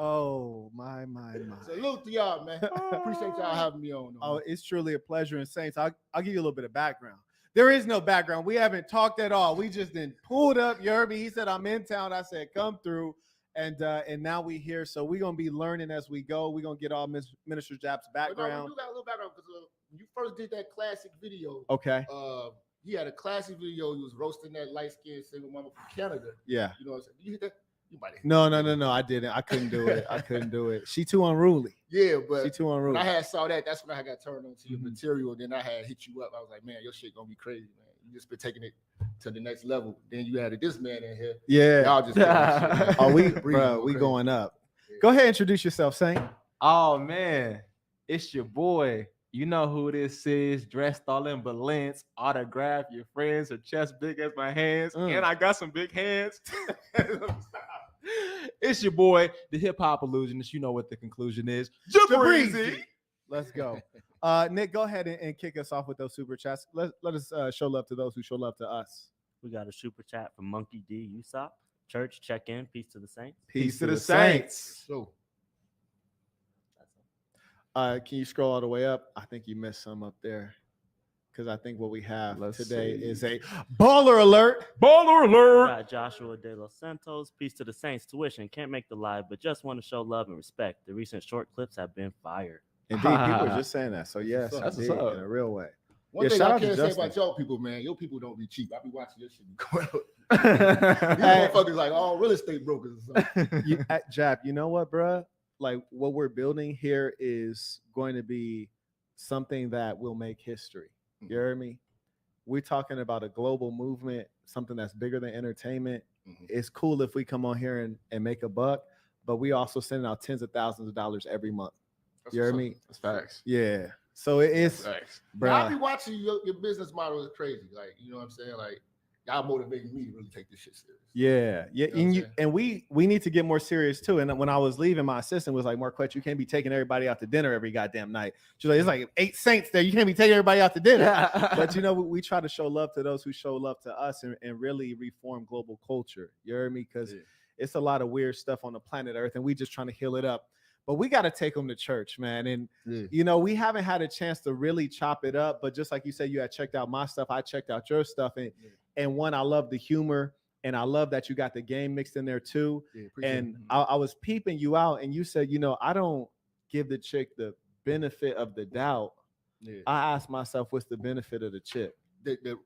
Oh, my. Salute to y'all, man. Appreciate y'all having me on. Oh, it's truly a pleasure. And Saints, I'll give you a little bit of background. There is no background. We haven't talked at all. We just then pulled up. You heard me. He said, I'm in town. I said, come through. And now we here. So we're going to be learning as we go. We're going to get all Minister Jap's background. We do got a little background because when you first did that classic video. Okay. He had a classic video. He was roasting that light-skinned single mama from Canada. Yeah. You know what I'm saying? You hit that? You might have. No. I didn't. I couldn't do it. She too unruly. Yeah, but she too unruly. When I saw that, that's when I got turned on to your material. Then I had hit you up. I was like, man, your shit gonna be crazy, man. You just been taking it to the next level. Then you added this man in here. Yeah. Y'all just we going up. Yeah. Go ahead, introduce yourself, Saint. Oh man, it's your boy. You know who this is, dressed all in balance, autograph your friends, her chest big as my hands, and I got some big hands. It's your boy, the hip hop illusionist. You know what the conclusion is. Jap Jibrizy. Let's go. Nick, go ahead and kick us off with those super chats. Let us show love to those who show love to us. We got a super chat from Monkey D. Usopp. Church, check in. Peace to the saints. Peace to the saints. So, can you scroll all the way up? I think you missed some up there. Because I think what we have today is a baller alert. Baller alert. Got Joshua De Los Santos. Peace to the saints. Tuition. Can't make the live, but just want to show love and respect. The recent short clips have been fired. Indeed, people are just saying that. So yes, that's in a real way. One thing I can't say about y'all people, man. Your people don't be cheap. I be watching your shit going up. These motherfuckers like all real estate brokers or something. At Jap, you know what, bro? Like what we're building here is going to be something that will make history. You heard me? We're talking about a global movement, something that's bigger than entertainment. It's cool if we come on here and make a buck, but we also sending out tens of thousands of dollars every month. You heard me? That's facts. Yeah. So it is, bro. I be watching your business model is crazy. Like, you know what I'm saying? Like, y'all motivating me to really take this shit serious. Yeah. And we need to get more serious too. And when I was leaving, my assistant was like, Marquett, you can't be taking everybody out to dinner every goddamn night. She's like, it's like 8 saints there. You can't be taking everybody out to dinner. But you know, we try to show love to those who show love to us and really reform global culture. You heard me? Because it's a lot of weird stuff on the planet Earth, and we just trying to heal it up. But we got to take them to church, man. And, you know, we haven't had a chance to really chop it up. But just like you said, you had checked out my stuff. I checked out your stuff. And one, I love the humor. And I love that you got the game mixed in there, too. And I was peeping you out. And you said, you know, I don't give the chick the benefit of the doubt. I ask myself, what's the benefit of the chick? The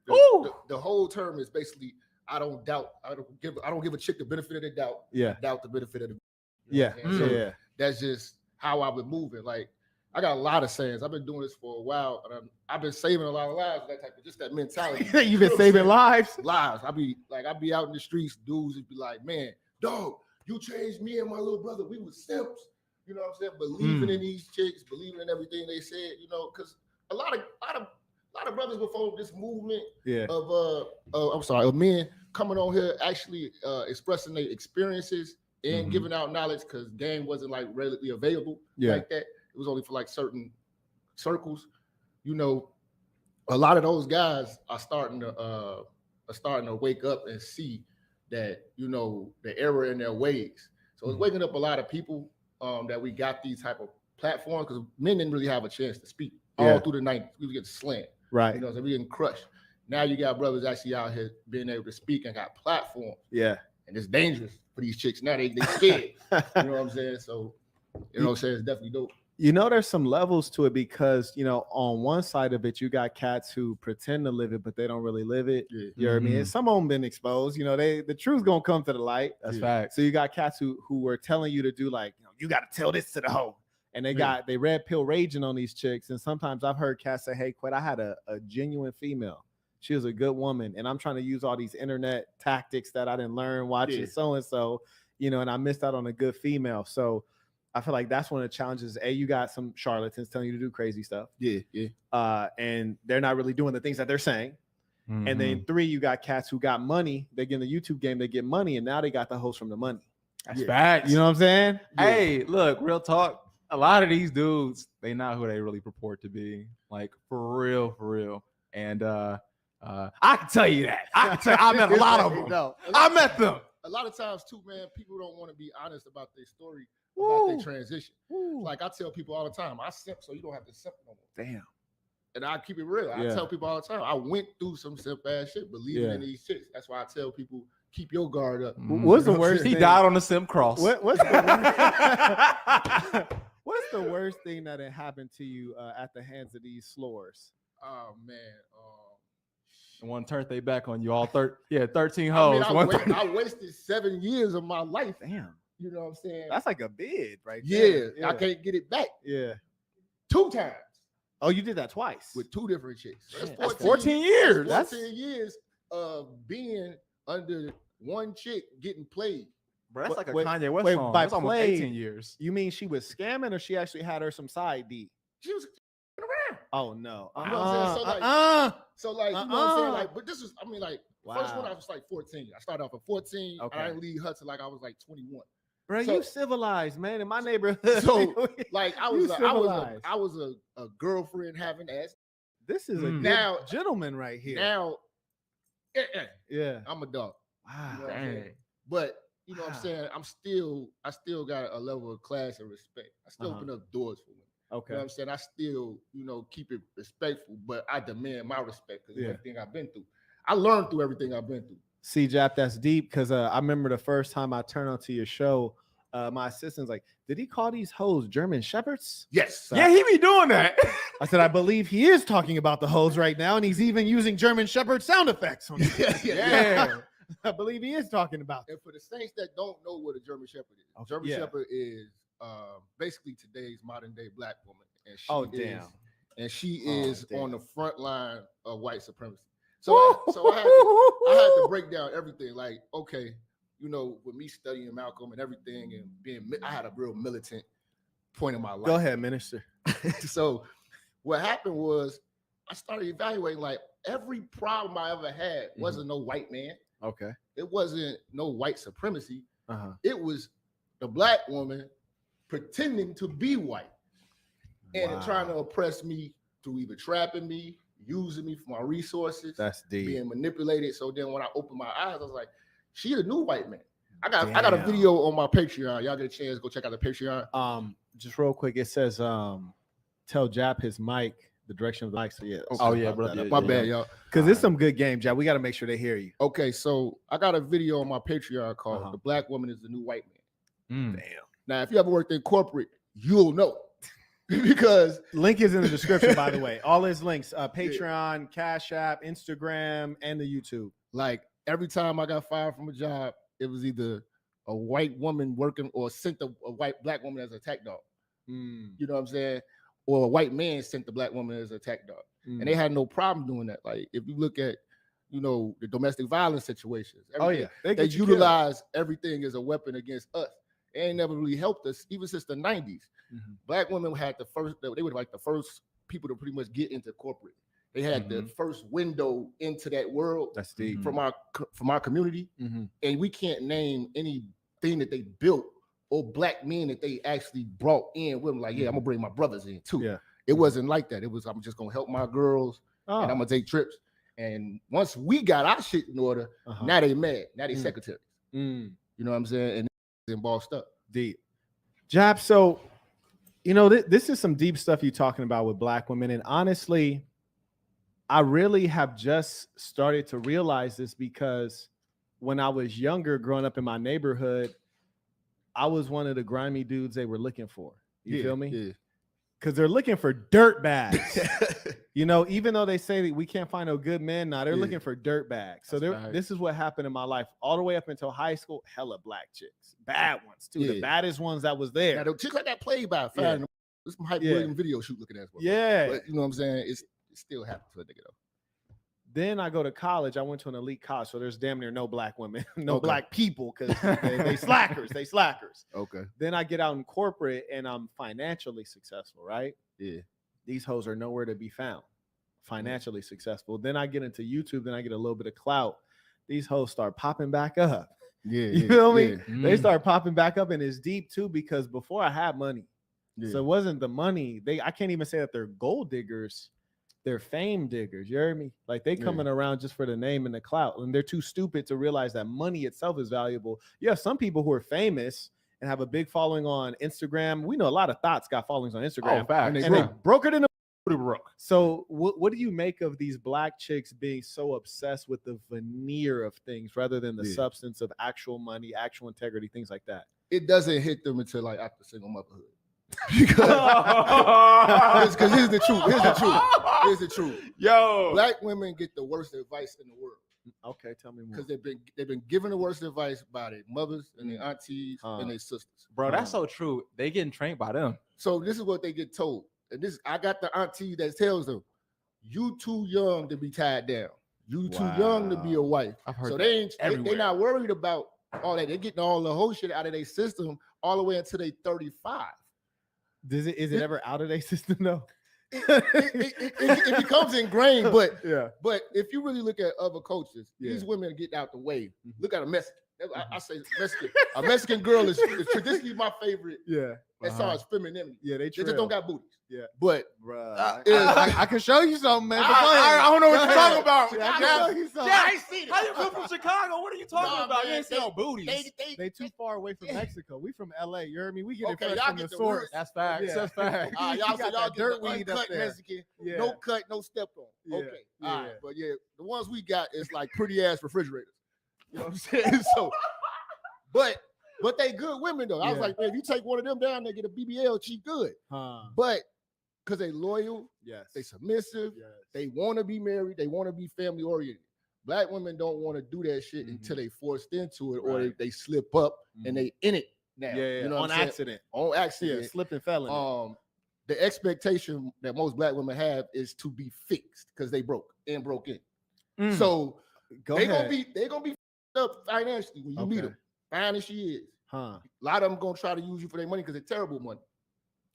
whole term is basically, I don't give a chick the benefit of the doubt. Doubt the benefit of the. So that's just how I've been moving. Like, I got a lot of sayings. I've been doing this for a while, and I've been saving a lot of lives. That type of just that mentality. You've been saving lives. I be out in the streets. Dudes would be like, "Man, dog, you changed me and my little brother. We were simps." You know what I'm saying? Believing in these chicks, believing in everything they said. You know, because a lot of brothers before this movement of men coming on here actually expressing their experiences and giving out knowledge, because game wasn't like readily available like that. It was only for like certain circles. You know, a lot of those guys are starting to wake up and see that, you know, the error in their ways. So it's waking up a lot of people that we got these type of platforms, because men didn't really have a chance to speak all through the night. We would get slammed. Right. You know, so we getting crushed. Now you got brothers actually out here being able to speak and got platforms. Yeah. And it's dangerous for these chicks. Now they scared. You know what I'm saying? So, you know what I'm saying? It's definitely dope. You know, there's some levels to it, because, you know, on one side of it, you got cats who pretend to live it, but they don't really live it. You know what I mean? And some of them been exposed. You know, the truth's gonna come to the light. That's fact. So you got cats who were telling you to do, like, you know, you got to tell this to the hoe. And they red pill raging on these chicks. And sometimes I've heard cats say, hey, Quet, I had a genuine female. She was a good woman, and I'm trying to use all these internet tactics that I didn't learn watching so-and-so, you know, and I missed out on a good female. So I feel like that's one of the challenges. You got some charlatans telling you to do crazy stuff. And they're not really doing the things that they're saying. And then 3, you got cats who got money. They get in the YouTube game, they get money, and now they got the host from the money. That's facts. You know what I'm saying? Hey, look, real talk. A lot of these dudes, they not who they really purport to be. Like, for real. And I can tell you that. I met a lot of them. I met them. a lot of times too, man, people don't want to be honest about their story, about their transition. Like I tell people all the time, I simp so you don't have to simp no more. Damn. And I keep it real. I tell people all the time, I went through some simp ass shit, believing in these chicks. That's why I tell people, keep your guard up. What's the worst? He died on the simp cross. What's the worst thing that had happened to you at the hands of these slores? Oh man. One turned they back on you all 13 I hoes. mean, I wasted 7 years of my life. Damn. You know what I'm saying? That's like a bid, right? Yeah, I can't get it back. Yeah. 2 times. Oh, you did that twice With 2 different chicks. So That's 14 years. That's 14 years of being under one chick getting played. Bro, that's like a Wait, Kanye West wait, song. by That's almost play- 18 years. You mean she was scamming, or she actually had her some side D? She was around. Oh no. You know what I'm saying? So like, you know what I'm saying? Like, but this is, I mean, like, first one I was like 14. I started off at 14. Okay. I didn't leave her till like I was like 21. Bro, So- you civilized, man. In my neighborhood. So, like I was civilized. a girlfriend having ass. This is a good Now- gentleman right here. Now, yeah. I'm a dog. Wow. You know what I'm saying? But you know what I'm saying? I still got a level of class and respect. I still open up doors for women. Okay. You know what I'm saying? I still, keep it respectful, but I demand my respect because of everything I've been through. I learned through everything I've been through. See, Jap, that's deep because I remember the first time I turned onto your show, my assistant's like, did he call these hoes German Shepherds? Yes. Yeah, he be doing that. I said, I believe he is talking about the hoes right now, and he's even using German Shepherd sound effects. On it. Yeah. I believe he is talking about it. And for the saints that don't know what a German Shepherd is, Okay, German yeah. Shepherd is basically today's modern day black woman. And she is on the front line of white supremacy. So I had to break down everything. Like, okay, with me studying Malcolm and everything and I had a real militant point in my life. Go ahead, minister. So what happened was I started evaluating like every problem I ever had wasn't no white man. Okay. It wasn't no white supremacy. Uh-huh. It was the black woman pretending to be white and trying to oppress me through either trapping me, using me for my resources. That's deep. Being manipulated. So then when I opened my eyes, I was like, she the new white man. I got a video on my Patreon. Y'all get a chance, go check out the Patreon. Just real quick, it says tell Jap his mic, the direction of the mic. So yeah. Oh yeah, bro. My bad, y'all. Because it's some good game, Jap. We got to make sure they hear you. Okay, so I got a video on my Patreon called The Black Woman is the New White Man. Damn. Now, if you ever worked in corporate, you'll know. Because link is in the description, by the way. All his links, Patreon, Cash App, Instagram, and the YouTube. Like every time I got fired from a job, it was either a white woman working or sent a black woman as a attack dog. You know what I'm saying? Or a white man sent the black woman as a attack dog. And they had no problem doing that. Like if you look at, the domestic violence situations. They utilize everything as a weapon against us. It ain't never really helped us, even since the 90s. Black women had they were like the first people to pretty much get into corporate. They had the first window into that world. That's deep. From our community. And we can't name anything that they built or black men that they actually brought in with them. Like, I'm gonna bring my brothers in too. Yeah. It wasn't like that. It was, I'm just gonna help my girls and I'm gonna take trips. And once we got our shit in order, now they mad. Now they secretaries. You know what I'm saying? And bossed up. Deep. Jap, so this is some deep stuff you're talking about with black women. And honestly, I really have just started to realize this because when I was younger, growing up in my neighborhood, I was one of the grimy dudes they were looking for. You feel me? Yeah. Because they're looking for dirt bags. Even though they say that we can't find no good men, they're looking for dirt bags. So this is what happened in my life all the way up until high school. Hella black chicks, bad ones too, the baddest ones that was there. Now the chicks like that played by this some hype William video shoot looking at. Yeah, but you know what I'm saying? It still happens to a nigga though. Then I go to college. I went to an elite college, so there's damn near no black women, no black people, because they slackers. They slackers. Okay. Then I get out in corporate and I'm financially successful, right? Yeah. These hoes are nowhere to be found. Financially successful. Then I get into YouTube. Then I get a little bit of clout. These hoes start popping back up. Yeah. You feel me? They start popping back up, and it's deep too because before I had money, so it wasn't the money. I can't even say that they're gold diggers. they're fame diggers. You heard me? Like they coming around just for the name and the clout, and they're too stupid to realize that money itself is valuable. You have some people who are famous and have a big following on Instagram. We know a lot of thoughts got followings on Instagram, facts. and they brokered in the So what do you make of these black chicks being so obsessed with the veneer of things rather than the substance of actual money, actual integrity, things like that? It doesn't hit them until like after single motherhood. Because here's the truth. Yo, black women get the worst advice in the world. Okay, tell me more. Because they've been given the worst advice by their mothers and their aunties and their sisters. Bro, that's so true. They getting trained by them. So this is what they get told. And I got the auntie that tells them, you too young to be tied down. You too young to be a wife. I've heard so they're not worried about all that. They're getting all the whole shit out of their system all the way until they 35. Is it ever out of their system though? It becomes ingrained, but if you really look at other cultures, these women get out the way. Look at a Mexican. I say Mexican. A Mexican girl is traditionally my favorite. As far as femininity. They just don't got booties. But I can show you something, man. I don't know what you're talking about. I ain't seen it. How you come from Chicago? What are you talking about? You ain't seen no booties. They too far away from Mexico. We from LA. You heard me? We get it y'all from the source. That's facts. That's facts. Y'all got dirt weed uncut up there. Mexican. No cut, no stepped on. Okay. All right. But the ones we got is like pretty ass refrigerators. You know what I'm saying? So, but they good women though. I was like, man, if you take one of them down, they get a BBL, she good. But because they loyal, they submissive, they want to be married, they want to be family oriented. Black women don't want to do that shit until they forced into it or they slip up and they in it now. You know, on accident. On accident. Slipped and fell in it. The expectation that most black women have is to be fixed because they broke in. So they're gonna be up financially when you meet them. Fine as she is. A lot of them gonna try to use you for their money because it's terrible money.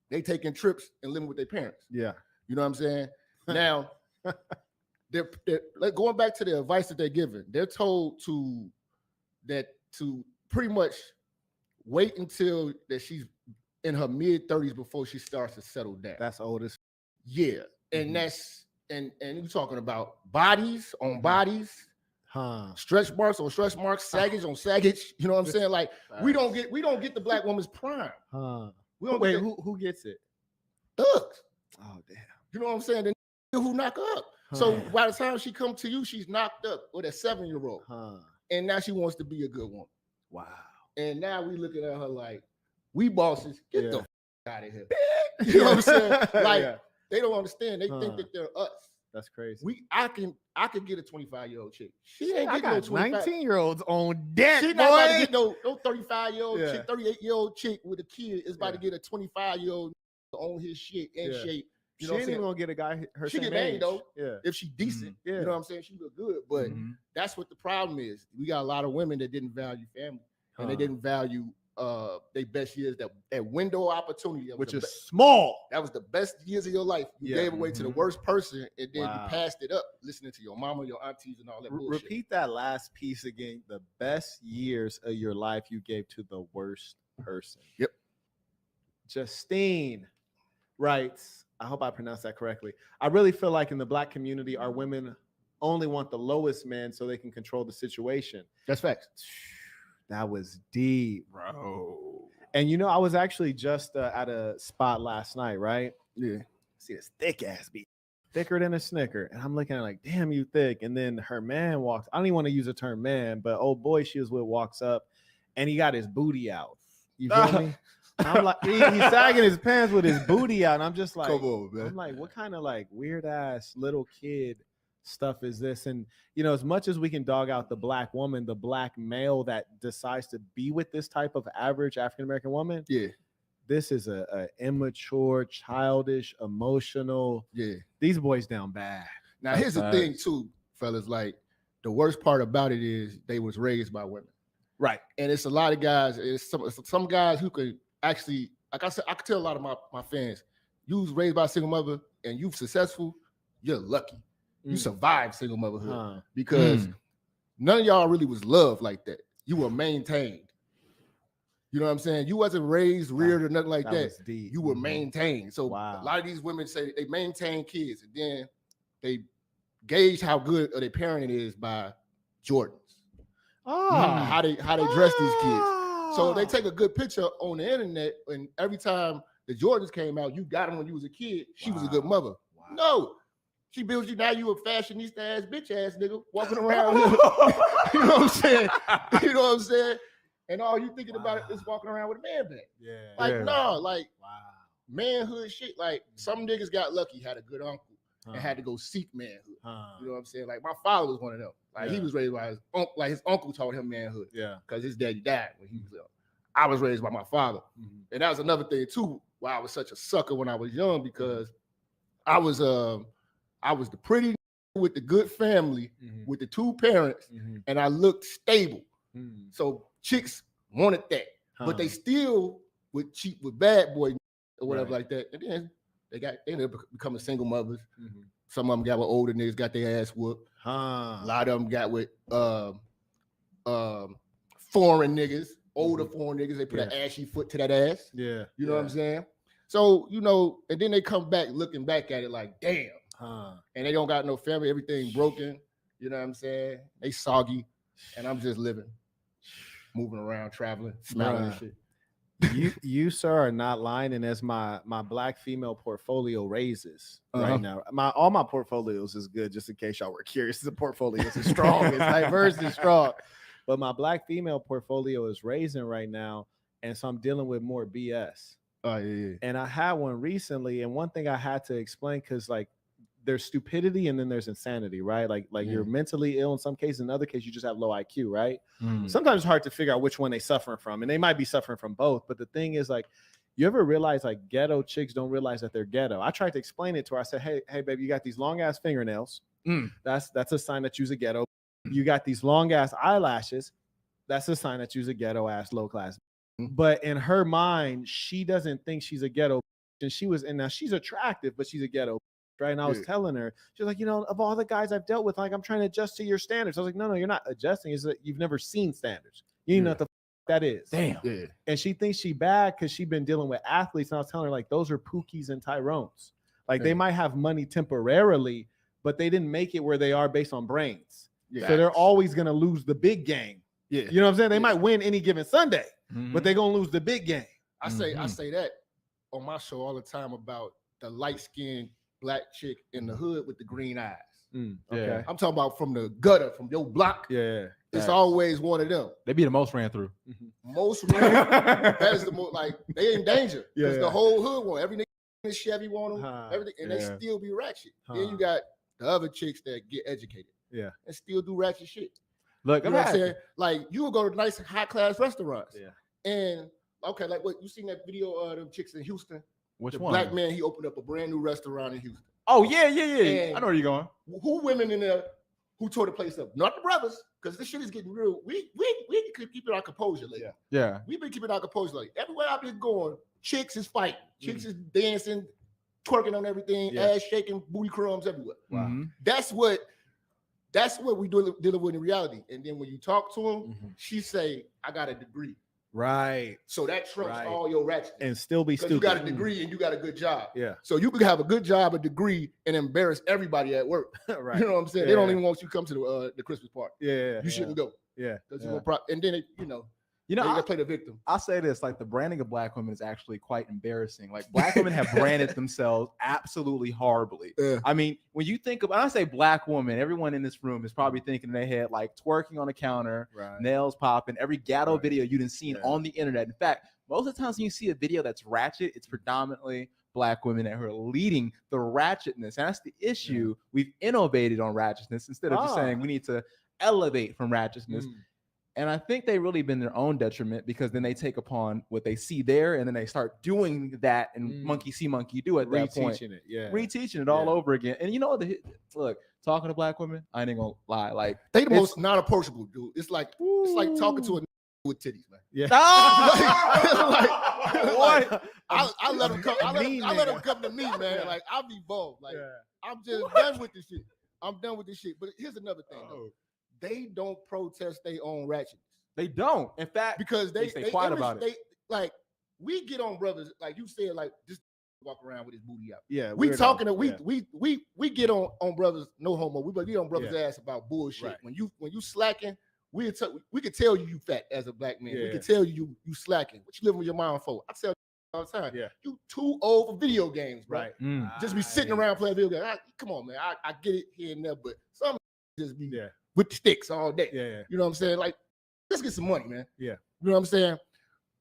They taking trips and living with their parents. You know what I'm saying? Now, they're going back to the advice that they're given. They're told to pretty much wait until that she's in her mid 30s before she starts to settle down. That's oldest. And that's and you're talking about bodies on bodies. Stretch marks on stretch marks, saggage on saggage. You know what I'm saying? Like we don't get the black woman's prime. We don't who gets it? Thugs. Oh damn. You know what I'm saying? The who knock her up. So by the time she come to you, she's knocked up with a 7-year-old. And now she wants to be a good woman. Wow. And now we looking at her like, we bosses, get the out of here. You know what I'm saying? Like they don't understand. They think that they're us. That's crazy. I can get a 25-year-old chick. She ain't getting no 19-year-olds on deck. She's not about to get no 35-year-old chick, 38-year-old chick with a kid is about to get a 25-year-old on his shit and shape. You know she ain't even gonna get a guy her she same get age. Though. If she decent. You know what I'm saying? She look good. But that's what the problem is. We got a lot of women that didn't value family and they didn't value their best years, that window of opportunity, which is small. That was the best years of your life. You gave away to the worst person, and then you passed it up, listening to your mama, your aunties, and all that bullshit. Repeat that last piece again. The best years of your life you gave to the worst person. Yep. Justine writes, I hope I pronounced that correctly. I really feel like in the black community, our women only want the lowest men so they can control the situation. That's facts. That was deep, bro. And you know, I was actually just at a spot last night, right? See this thick ass beat, thicker than a Snicker, and I'm looking at it like, damn, you thick. And then her man walks. I don't even want to use the term man, but old boy she was with walks up, and he got his booty out. You feel me? I'm like, he's sagging his pants with his booty out, and I'm just like, come on, man. I'm like, what kind of like weird ass little kid stuff is this? And you know, as much as we can dog out the black woman, the black male that decides to be with this type of average African-American woman, this is a immature, childish, emotional. These boys down bad. Now here's the thing too, fellas, like the worst part about it is they was raised by women, right? And it's a lot of guys, it's some guys who could actually, like I said, I could tell a lot of my fans, you was raised by a single mother and you successful, you're lucky. You survived single motherhood because none of y'all really was loved like that. You were maintained. You know what I'm saying? You wasn't raised, reared, or nothing like that. You were maintained. So a lot of these women say they maintain kids, and then they gauge how good of their parenting is by Jordans. How they dress these kids. So they take a good picture on the internet, and every time the Jordans came out, you got them when you was a kid. She was a good mother. Wow. No, she builds you now. You a fashionista ass bitch ass nigga walking around. You know what I'm saying? You know what I'm saying? And all you thinking about is walking around with a man bag. Yeah. Like manhood shit. Like some niggas got lucky, had a good uncle, and had to go seek manhood. You know what I'm saying? Like my father was one of them. Like he was raised by his uncle. Like his uncle taught him manhood. Yeah. Because his daddy died when he was young. I was raised by my father, and that was another thing too. Why I was such a sucker when I was young, because I was the pretty with the good family with the two parents, and I looked stable. So chicks wanted that, but they still would cheat with bad boy or whatever like that. And then they ended up becoming single mothers. Some of them got with older niggas, got their ass whooped. A lot of them got with foreign niggas, older foreign niggas. They put an ashy foot to that ass. Yeah. You know what I'm saying? So, you know, and then they come back looking back at it like, damn. And they don't got no family, everything broken. You know what I'm saying? They soggy. And I'm just living, moving around, traveling, smiling and shit. You sir are not lying, and as my black female portfolio raises right now, all my portfolios is good. Just in case y'all were curious, the portfolios is strong, it's diverse, it's strong. But my black female portfolio is raising right now, and so I'm dealing with more BS. And I had one recently, and one thing I had to explain, because like there's stupidity and then there's insanity, right? Like you're mentally ill in some cases, in other cases you just have low IQ, right? Sometimes it's hard to figure out which one they suffering from, and they might be suffering from both. But the thing is, like, you ever realize like ghetto chicks don't realize that they're ghetto? I tried to explain it to her. I said, hey baby, you got these long ass fingernails. That's a sign that you's a ghetto. You got these long ass eyelashes. That's a sign that you's a ghetto ass low class. But in her mind, she doesn't think she's a ghetto. And now she's attractive, but she's a ghetto. Right. And I was telling her, she's like, you know, of all the guys I've dealt with, like, I'm trying to adjust to your standards. I was like, no, you're not adjusting. It's that you've never seen standards. You know what the that is. Damn. Yeah. And she thinks she bad because she's been dealing with athletes. And I was telling her, like, those are Pookies and Tyrones. Like, they might have money temporarily, but they didn't make it where they are based on brains. So they're always going to lose the big game. You know what I'm saying? They might win any given Sunday, but they're going to lose the big game. I say that on my show all the time about the light-skinned black chick in the hood with the green eyes. Okay. I'm talking about from the gutter, from your block. Yeah. It's always one of them. They be the most ran through. Most ran. That is the most, like, they in danger. Because the whole hood want every nigga in Chevy want them, everything, and they still be ratchet. Then you got the other chicks that get educated. Yeah. And still do ratchet shit. Look, you know what I'm saying? Like, you will go to nice high class restaurants. Yeah. And okay, like what you seen that video of them chicks in Houston? Which the one? Black man, he opened up a brand new restaurant in Houston. Oh, yeah. I know where you're going. Who women in there who tore the place up? Not the brothers, because this shit is getting real. We could keep it our composure lately. Yeah. We've been keeping our composure lately. Everywhere I've been going, chicks is fighting. Chicks is dancing, twerking on everything, ass shaking, booty crumbs everywhere. Wow. That's what we dealing with in reality. And then when you talk to them, she say, I got a degree. Right. So that trumps all your ratchet. And still be stupid. You got a degree and you got a good job. Yeah. So you could have a good job, a degree, and embarrass everybody at work. Right. You know what I'm saying? Yeah. They don't even want you to come to the Christmas party. Yeah. You shouldn't go. Yeah. And then they play the victim. I'll say this, like, the branding of black women is actually quite embarrassing. Like, black women have branded themselves absolutely horribly. I mean, when you think about, when I say black woman, everyone in this room is probably thinking in their head, like, twerking on the counter, nails popping, every ghetto video you done seen on the internet. In fact, most of the times when you see a video that's ratchet, it's predominantly black women that are leading the ratchetness. And that's the issue. We've innovated on ratchetness instead of just saying we need to elevate from ratchetness. And I think they really been their own detriment, because then they take upon what they see there and then they start doing that, and monkey see, monkey do at that point. Reteaching it all over again. And you know what? Look, talking to black women, I ain't gonna lie. Like, they the most non-approachable, dude. It's like talking to a with titties, man. Yeah. I let them come. I let them come to me, man. Like, I'll be bold. Like, I'm just done with this shit. I'm done with this shit. But here's another thing, though. They don't protest their own ratchetness. They don't. In fact, because they stay quiet about it. Like, we get on brothers, like you said, like, just walk around with his booty out. Yeah, We weirdo. talking. Yeah. We get on brothers. No homo. We get on brothers' ass about bullshit. Right. When you slacking, we could tell you fat as a black man. Yeah, we could tell you slacking. What you living with your mom for? I tell you all the time. Yeah. You too old for video games, bro. Right. Just be sitting around playing video games. Come on, man. I get it here and there, but some just be with the sticks all day. Yeah. You know what I'm saying? Like, let's get some money, man. Yeah. You know what I'm saying?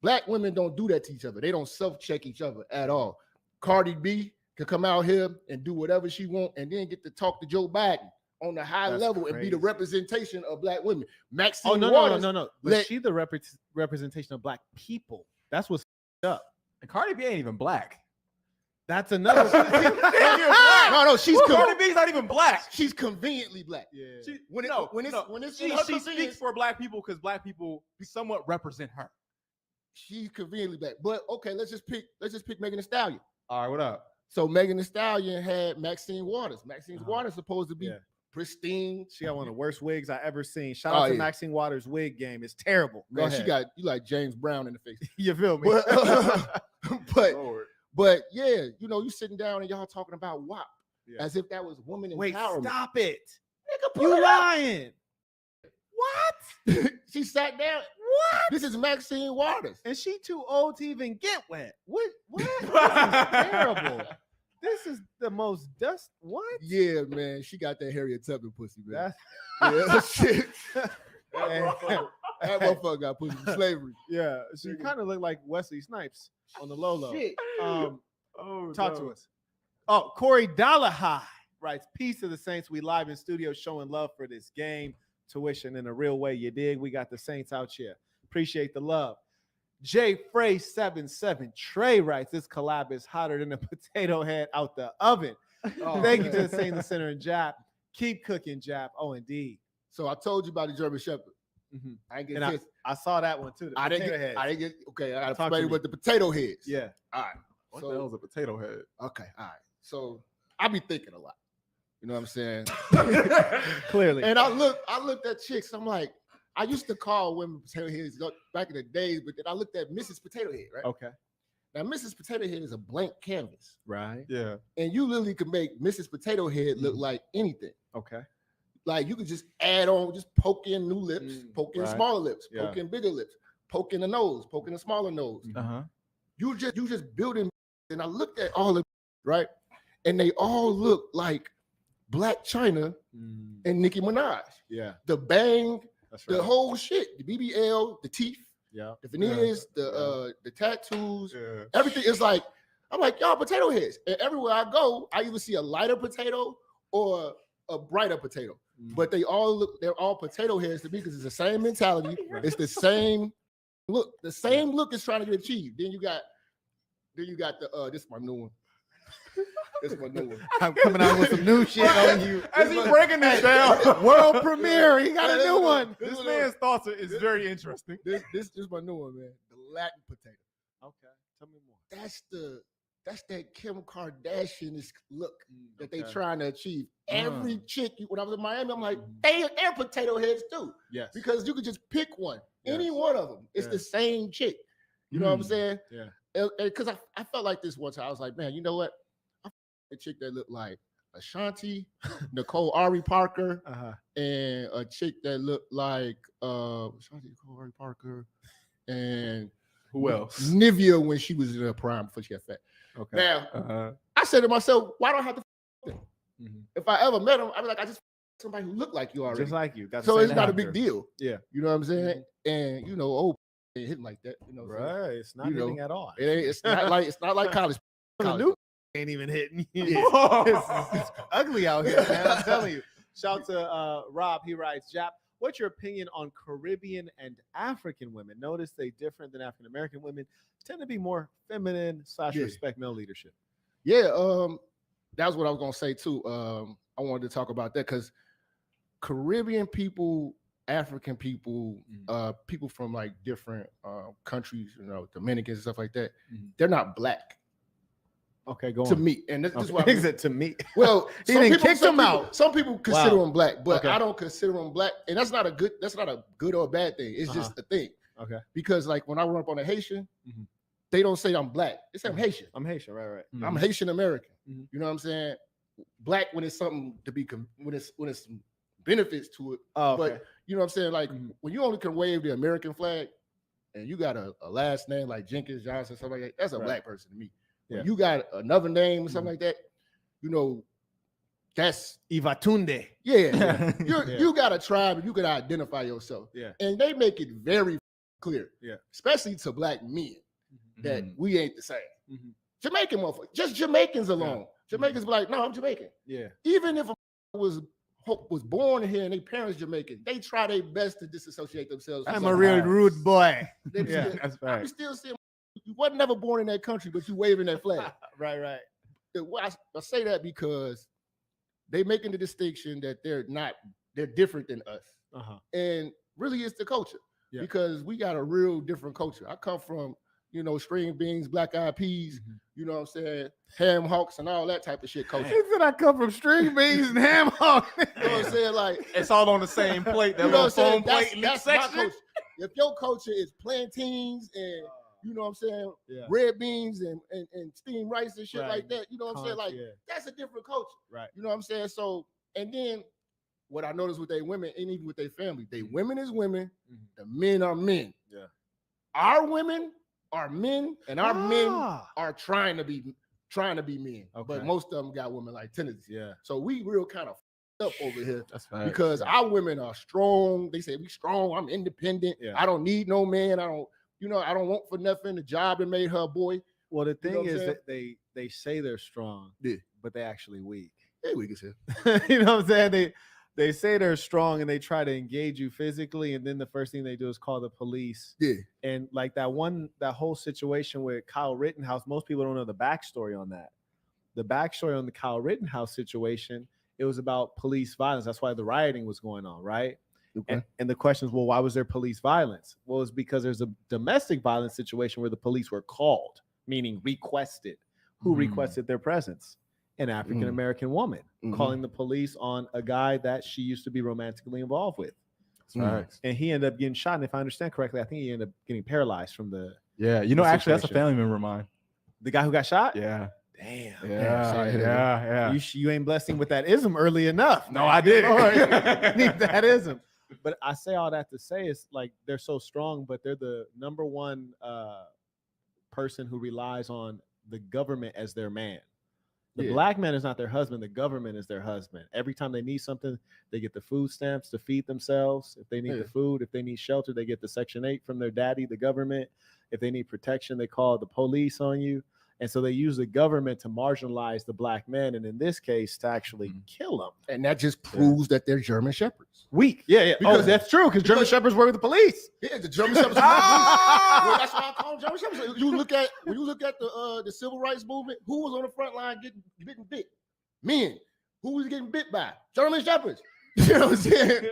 Black women don't do that to each other. They don't self-check each other at all. Cardi B can come out here and do whatever she want and then get to talk to Joe Biden on the high level and be the representation of black women. Maxine Waters. No. But she the representation of black people. That's what's up. And Cardi B ain't even black. That's another. No, Cardi B's not even black. She's conveniently black. Yeah. She speaks for black people because black people somewhat represent her. She's conveniently black. But okay, let's just pick Megan Thee Stallion. All right, what up? So Megan Thee Stallion had Maxine Waters. Maxine Waters supposed to be pristine. She got one of the worst wigs I ever seen. Shout out to Maxine Waters' wig game. It's terrible. Man, you like James Brown in the face. You feel me? But yeah, you sitting down and y'all talking about WAP as if that was woman empowerment. Wait, stop it. Nigga, You lying. What? She sat down. What? This is Maxine Waters. And she too old to even get wet. What? This is terrible. This is the most dust. What? Yeah, man. She got that Harriet Tubman pussy, man. Shit. That motherfucker got pussy from slavery. Yeah. She kind of looked like Wesley Snipes on the low. Shit. Talk to us. Oh, Corey Dollarhigh writes, peace to the Saints. We live in studio showing love for this game. Tuition in a real way, you dig? We got the Saints out here. Appreciate the love. J Frey 77 Trey writes, this collab is hotter than a potato head out the oven. Thank you to the Saint, the Center, and Jap. Keep cooking, Jap. Oh, indeed. So I told you about the German Shepherd. Mm-hmm. I didn't get I saw that one too. I didn't get. Okay, I got to Talk explain to what the potato heads. Yeah. All right. What the hell is a potato head? Okay. All right. So I be thinking a lot. You know what I'm saying? Clearly. And I looked at chicks. I'm like, I used to call women potato heads back in the days, but then I looked at Mrs. Potato Head, right? Okay. Now, Mrs. Potato Head is a blank canvas. Right. Yeah. And you literally could make Mrs. Potato Head look like anything. Okay. Like you could just add on, just poke in new lips, poke in smaller lips, poke in bigger lips, poke in the nose, poke in a smaller nose. Uh-huh. You just building. And I looked at all of them, right? And they all look like Black China and Nicki Minaj. Yeah. The bang, That's right. the whole shit, the BBL, the teeth, the veneers, the tattoos, everything is like, I'm like, y'all potato heads. And everywhere I go, I either see a lighter potato or a brighter potato. But they're all potato heads to me because it's the same mentality. It's the same look. The same look is trying to get achieved. Then you got the this is my new one. This is my new one. I'm coming out with some new shit on you. As he's breaking this down, world premiere. He got a new one. This man's thoughts is very interesting. This is my new one, man. The Latin potato. Okay, tell me more. That's that Kim Kardashian look that they trying to achieve. Every chick, when I was in Miami, I'm like, they're potato heads too. Yes. Because you could just pick one, any one of them. It's the same chick. You know what I'm saying? Yeah. Because I felt like this one time. I was like, man, you know what? A chick that looked like Ashanti, Nicole Ari Parker, and a chick that looked like Ashanti, Nicole Ari Parker, and who else? Nivea when she was in her prime before she got fat. Okay. Now, I said to myself, why don't I have to them? If I ever met them, I'd be like, I just somebody who looked like you already. Just like you. So it's not a big deal. Yeah. You know what I'm saying? And old ain't hitting like that. You know, right. It's not hitting at all. It's not like college. New ain't even hitting. It's ugly out here, man. I'm telling you. Shout to Rob. He writes, Jap, what's your opinion on Caribbean and African women? Notice they different than African American women, tend to be more feminine / respect male leadership. Yeah, that's what I was gonna say too. I wanted to talk about that because Caribbean people, African people, people from like different countries, Dominicans and stuff like that, they're not black. Okay, go on. To me, and this is why is it to me? Well, he didn't kick them out. Some people consider them black, but I don't consider them black, and that's not a good or bad thing. It's just a thing. Okay. Because like when I run up on a Haitian, they don't say I'm black. They say I'm Haitian. I'm Haitian, right. I'm Haitian American. Mhm. You know what I'm saying? Black when it's something to be when it's some benefits to it. Oh, okay. But you know what I'm saying? Like Mhm. when you only can wave the American flag and you got a last name like Jenkins, Johnson, something like that, that's a black person to me. Yeah. When you got another name or something like that, you know, that's Ivatunde. yeah. You got a tribe and you can identify yourself. Yeah. And they make it very clear, Yeah. especially to black men, that we ain't the same. Mhm. Jamaican motherfuckers, just Jamaicans alone. Jamaicans be like, no, I'm Jamaican. Yeah. Even if a was born here and their parents Jamaican, they try their best to disassociate themselves. I'm a real rude boy. They be Yeah, still, that's I be right. still saying you wasn't never born in that country, but you waving that flag. Right. I say that because they making the distinction that they're different than us. Uh-huh. And really it's the culture. Yeah. Because we got a real different culture. I come from, string beans, black eyed peas, you know what I'm saying, ham hocks and all that type of shit culture. He said I come from string beans and ham hock. You know what I'm saying? Like It's all on the same plate. That you know little what I'm saying? foam plate in each That's my section. culture. If your culture is plantains and you know what I'm saying, Yeah. red beans and steamed rice and shit Right. like that, you know what I'm saying? Like Yeah. that's a different culture. Right. You know what I'm saying? So, and then what I noticed with their women and even with their family, they women is women, the men are men. Yeah. Our women are men, and our men Ah. are trying to be men. Okay. But most of them got women like tendencies. Yeah. So we real kind of up over here That's right. because our women are strong. They say we strong. I'm independent. Yeah. I don't need no man. I don't want for nothing. The job that made her a boy. Well, the You know thing what I'm is saying? that they say they're strong, Yeah. but they actually weak. Hey, we can say. You know what I'm saying? They say they're strong and they try to engage you physically, and then the first thing they do is call the police. Yeah. And like that whole situation with Kyle Rittenhouse, most people don't know the backstory on that. The backstory on the Kyle Rittenhouse situation, it was about police violence. That's why the rioting was going on, right? Okay. And the question is, well, why was there police violence? Well, it's because there's a domestic violence situation where the police were called, meaning requested. Who requested their presence? An African-American woman calling the police on a guy that she used to be romantically involved with. Right. And he ended up getting shot. And if I understand correctly, I think he ended up getting paralyzed from the Yeah. the Actually, that's a situation. family member of mine. The guy who got shot? Yeah. Damn. sorry to hear that. Yeah. You ain't blessed him with that ism early enough. No, I didn't. Need that ism. But I say all that to say is like they're so strong, but they're the number one person who relies on the government as their man. The black man is not their husband. The government is their husband. Every time they need something, they get the food stamps to feed themselves. If they need the food, if they need shelter, they get the Section 8 from their daddy, the government. If they need protection, they call the police on you. And so they use the government to marginalize the black man, and in this case, to actually kill them. And that just proves that they're German Shepherds. Weak. Yeah. Because- that's true, because German Shepherds work with the police. Yeah, the German Shepherds. Well, that's why I call them German Shepherds. When you look at the civil rights movement, who was on the front line getting bit? Men. Who was getting bit by? German Shepherds. You know what I'm saying?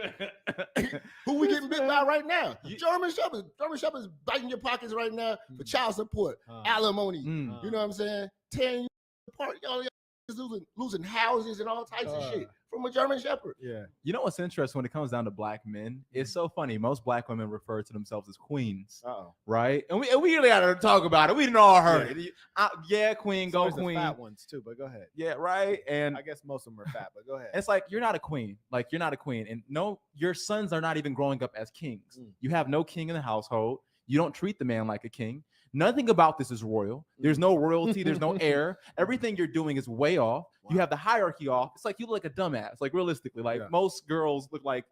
Who we getting bit by right now? German Shepherds. German Shepherds biting your pockets right now for child support, alimony. You know what I'm saying? Tearing you apart. Y'all just losing houses and all types of shit from a German Shepherd. Yeah. You know what's interesting when it comes down to black men? It's so funny. Most black women refer to themselves as queens, right? And we really got to talk about it. We didn't all heard it. Yeah, queen, go There's the queen. fat ones too, but go ahead. Yeah, right. And I guess most of them are fat, but go ahead. it's like you're not a queen. Like you're not a queen, and no, your sons are not even growing up as kings. You have no king in the household. You don't treat the man like a king. Nothing about this is royal. There's no royalty. There's no heir. Everything you're doing is way off. You have the hierarchy off. It's like you look like a dumbass. Like realistically, like most girls look like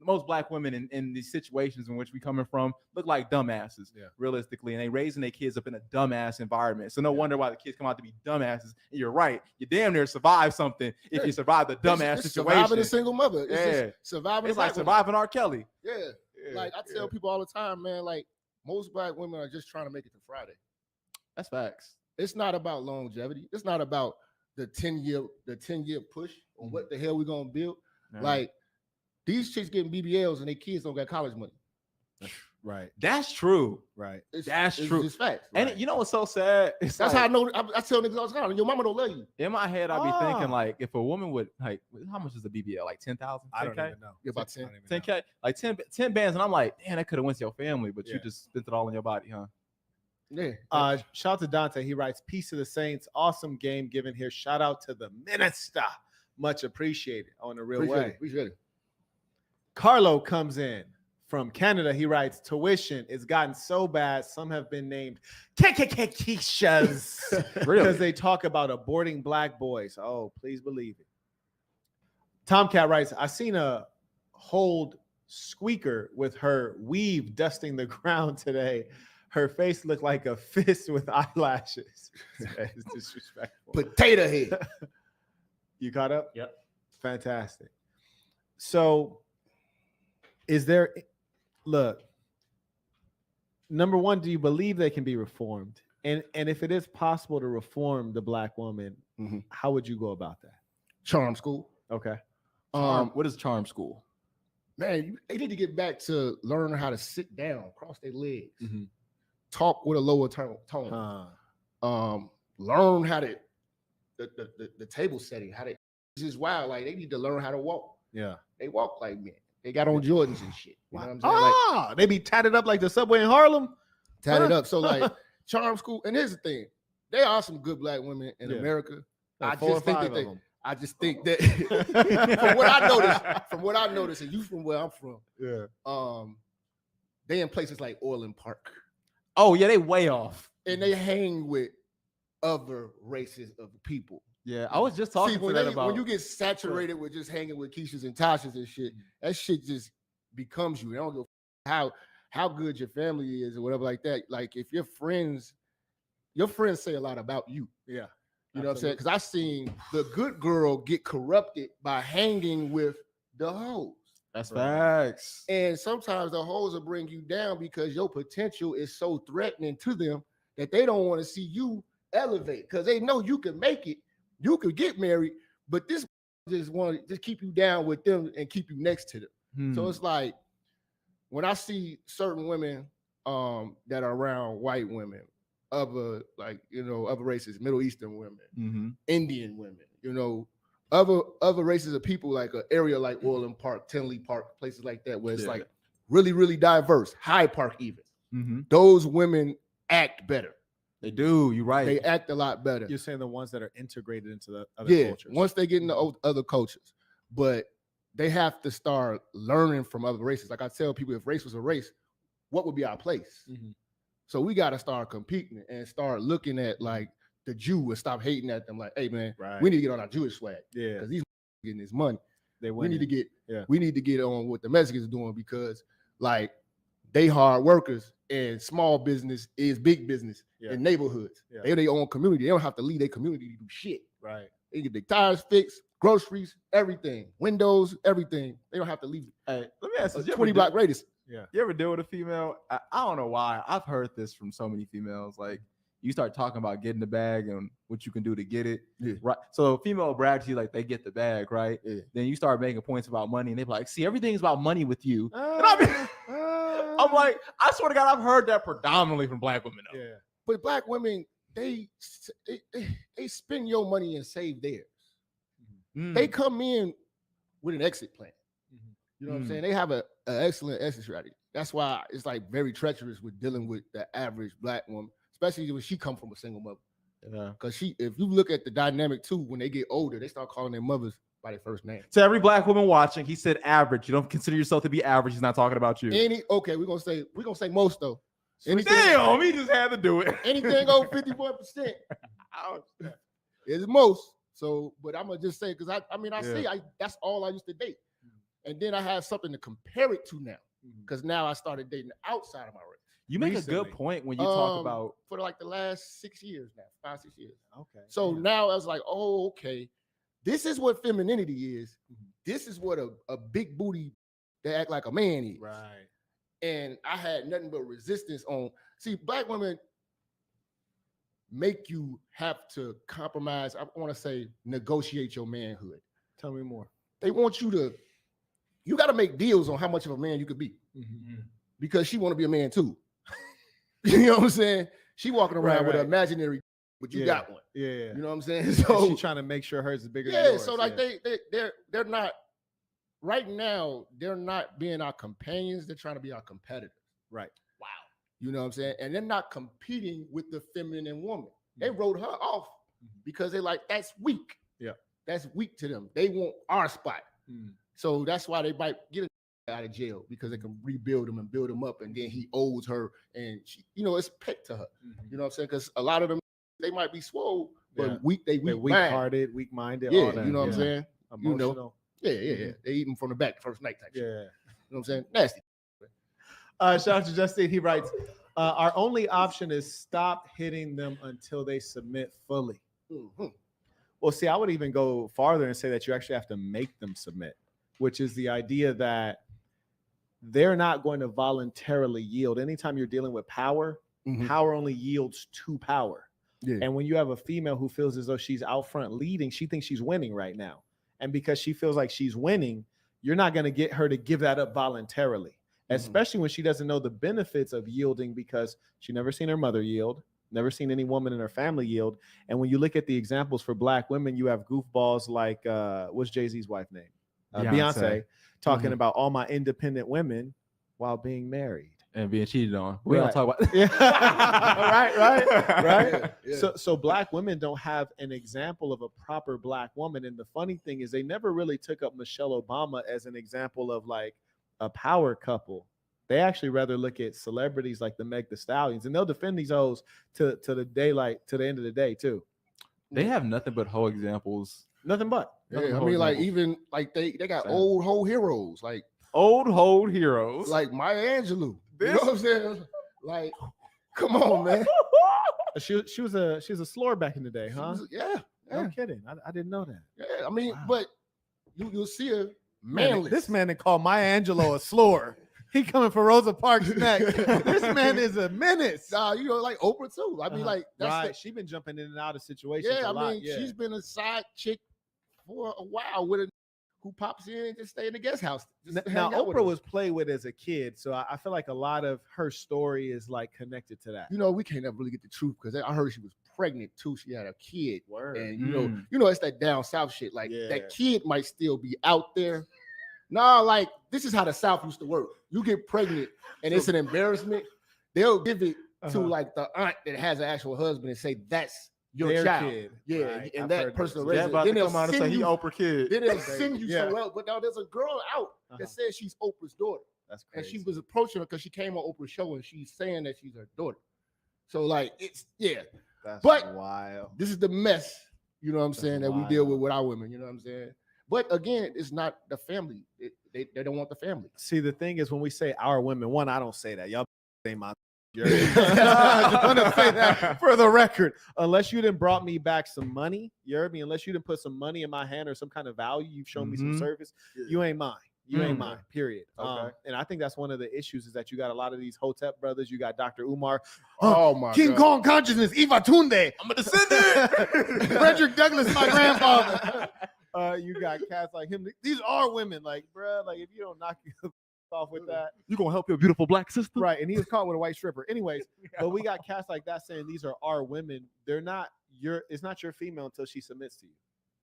most black women in these situations in which we coming from look like dumbasses. Realistically, and they raising their kids up in a dumbass environment. So no wonder why the kids come out to be dumbasses. And you're right. You damn near survive something if you survive the dumbass It's situation. surviving a single mother. It's just surviving. It's like surviving R. Kelly. Yeah. Like I tell people all the time, man, like most black women are just trying to make it to Friday. That's facts. It's not about longevity. It's not about the 10-year push on what the hell we're gonna build. Like these chicks getting BBLs and their kids don't got college money. Right. That's true. Right. That's true. It's facts. And you know what's so sad? That's how I know. I tell niggas all the time, your mama don't love you. In my head, I'd be thinking like, if a woman would like, how much is a BBL? Like 10,000? I don't even know. Yeah, about 10. 10K, like 10 bands, and I'm like, damn, that could have went to your family, but you just spent it all on your body, huh? Yeah. Shout out to Dante. He writes, "Peace to the Saints. Awesome game given here. Shout out to the minister. Much appreciated on the real way." Appreciate it. Carlo comes in from Canada. He writes, "Tuition is gotten so bad. Some have been named Keishas because they talk about aborting black boys. Oh, please believe it." Tomcat writes, "I seen a hold squeaker with her weave dusting the ground today. Her face looked like a fist with eyelashes." It's disrespectful. Potato head. You caught up? Yep. Fantastic. So look, number one, do you believe they can be reformed? And if it is possible to reform the black woman, how would you go about that? Charm school. Okay. What is charm school? Man, they need to get back to learning how to sit down, cross their legs, talk with a lower tone. Learn how to the table setting, how to. It's just wild. Like, they need to learn how to walk. Yeah. They walk like men. They got on Jordans and shit. You know what I'm saying? They be tatted up like the subway in Harlem. Tatted up. So like charm school. And here's the thing: there are some good black women in America. Like I just think that from what I noticed, and you from where I'm from, they in places like Orland Park. Oh yeah, they way off. And they hang with other races of people. Yeah, I was just talking to that about when you get saturated with just hanging with Keishas and Tashas and shit, that shit just becomes you. I don't know how good your family is or whatever like that. Like, if your friends say a lot about you. Yeah. You know what I'm saying? Because I've seen the good girl get corrupted by hanging with the hoes. That's facts. And sometimes the hoes will bring you down because your potential is so threatening to them that they don't want to see you elevate, because they know you can make it, you could get married, but this just want to just keep you down with them and keep you next to them. So it's like, when I see certain women that are around white women, other races, Middle Eastern women, Indian women, other races of people, like an area like Orland Park, Tinley Park, places like that, where it's like really, really diverse, Hyde Park even. Those women act better. They do. You're right. They act a lot better. You're saying the ones that are integrated into the other cultures. Once they get into other cultures, but they have to start learning from other races. Like I tell people, if race was a race, what would be our place? So we got to start competing and start looking at like the Jew and stop hating at them. Like, hey man, we need to get on our Jewish swag. Yeah, because these getting this money. We need to get on what the Mexicans are doing, because like they hard workers, and small business is big business in neighborhoods. They their own community. They don't have to leave their community to do shit. Right. They get their tires fixed, groceries, everything, windows, everything. They don't have to leave. Hey, let me ask you, 20 block radius. Yeah. You ever deal with a female? I don't know why. I've heard this from so many females. Like, you start talking about getting the bag and what you can do to get it. Right. So a female will brag to you like they get the bag, right? Then you start making points about money, and they're like, see, everything's about money with you. I'm like, I swear to God, I've heard that predominantly from black women though. Yeah. But black women, they spend your money and save theirs. They come in with an exit plan. You know what I'm saying? They have an excellent exit strategy. That's why it's like very treacherous with dealing with the average black woman, especially when she come from a single mother. Yeah. Because if you look at the dynamic too, when they get older, they start calling their mothers by their first name. To every black woman watching, he said average. You don't consider yourself to be average. He's not talking about you. We're gonna say most though. Damn, he just had to do it. Anything over 51% is most. So, but I'm gonna just say, because that's all I used to date. And then I have something to compare it to now, because now I started dating outside of my race. You make a good point when you talk about for like the last 6 years now, 5-6 years. Okay. So now I was like, oh, okay, this is what femininity is. This is what a big booty that act like a man is. Right. And I had nothing but resistance on. See, black women make you have to compromise. I want to say negotiate your manhood. Tell me more. They want you got to make deals on how much of a man you could be, because she want to be a man too. You know what I'm saying? She walking around with an imaginary, but you got one. Yeah. You know what I'm saying? So she's trying to make sure hers is bigger than yours. So like they're not right now. They're not being our companions. They're trying to be our competitors. Right. Wow. You know what I'm saying? And they're not competing with the feminine woman. They wrote her off because they're like, that's weak. Yeah. That's weak to them. They want our spot. So that's why they might get out of jail, because they can rebuild him and build him up, and then he owes her, and she, it's pet to her. You know what I'm saying? Because a lot of them, they might be swole, but they're weak-hearted, weak-minded. all that. You know what I'm saying? Emotional. Yeah. They eat them from the back the first night type shit. Yeah. You know what I'm saying? Nasty. Shout out to Justine. He writes, our only option is stop hitting them until they submit fully. Well, see, I would even go farther and say that you actually have to make them submit, which is the idea that they're not going to voluntarily yield. Anytime you're dealing with power, power only yields to power. Yeah. And when you have a female who feels as though she's out front leading, she thinks she's winning right now. And because she feels like she's winning, you're not going to get her to give that up voluntarily, especially when she doesn't know the benefits of yielding, because she never seen her mother yield, never seen any woman in her family yield. And when you look at the examples for Black women, you have goofballs like, what's Jay-Z's wife name? Beyonce, talking about all my independent women while being married and being cheated on. We don't talk about right. Yeah. So Black women don't have an example of a proper Black woman. And the funny thing is, they never really took up Michelle Obama as an example of like a power couple. They actually rather look at celebrities like the Meg Thee Stallions, and they'll defend these hoes to the end of the day too. They have nothing but hoe examples. Nothing but. Yeah, I mean, like, even like they got old hoe heroes, like old hoe heroes, like Maya Angelou. You know what I'm saying? Like, come on, man. She was a slore back in the day, huh? Yeah. No kidding. I didn't know that. Yeah, I mean, but you'll see her manly. This man that called Maya Angelou a slore. He coming for Rosa Parks next. This man is a menace. Like Oprah too. I mean, like, that's she been jumping in and out of situations. Yeah, I mean, she's been a side chick for a while with a who pops in and just stay in the guest house. Now, Oprah was played with as a kid, so I feel like a lot of her story is like connected to that. We can't ever really get the truth, because I heard she was pregnant too. She had a kid. Word. And it's that down south shit. Like, that kid might still be out there. Nah, like, this is how the South used to work. You get pregnant and it's an embarrassment. They'll give it to like the aunt that has an actual husband and say that's your their child. Kid. Yeah, right. and that person then they'll come out and say he Oprah kid. Then they'll send you somewhere else. But now there's a girl out that says she's Oprah's daughter. That's crazy. And she was approaching her because she came on Oprah's show and she's saying that she's her daughter. So like, it's That's wild. This is the mess, you know what I'm saying, that we deal with our women, you know what I'm saying? But again, it's not the family. They don't want the family. See, the thing is, when we say our women, one, I don't say that. Y'all say my. I just want to say that for the record. Unless you done brought me back some money, you heard me. Unless you done put some money in my hand or some kind of value, you've shown me some service. You ain't mine. You ain't mine. Period. Okay. And I think that's one of the issues, is that you got a lot of these Hotep brothers. You got Dr. Umar. Oh my King God. Kong consciousness. Eva Tunde. I'm a descendant. Frederick Douglass, my grandfather. You got cats like him. These are women, like, bruh, like, if you don't knock you off with that, you gonna help your beautiful Black sister, right? And he was caught with a white stripper. Anyways, but we got cats like that saying these are our women. They're not your. It's not your female until she submits to you.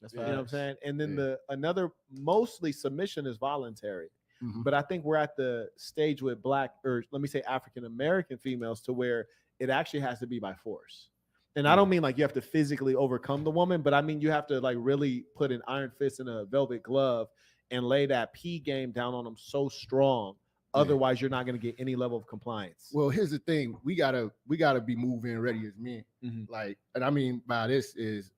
That's you know what I'm saying. And then another mostly submission is voluntary. But I think we're at the stage with Black, or let me say African American females, to where it actually has to be by force. And I don't mean like you have to physically overcome the woman, but I mean you have to like really put an iron fist in a velvet glove and lay that P game down on them so strong. Otherwise, you're not going to get any level of compliance. Well, here's the thing: we gotta be move-in ready as men. Like, and I mean by this is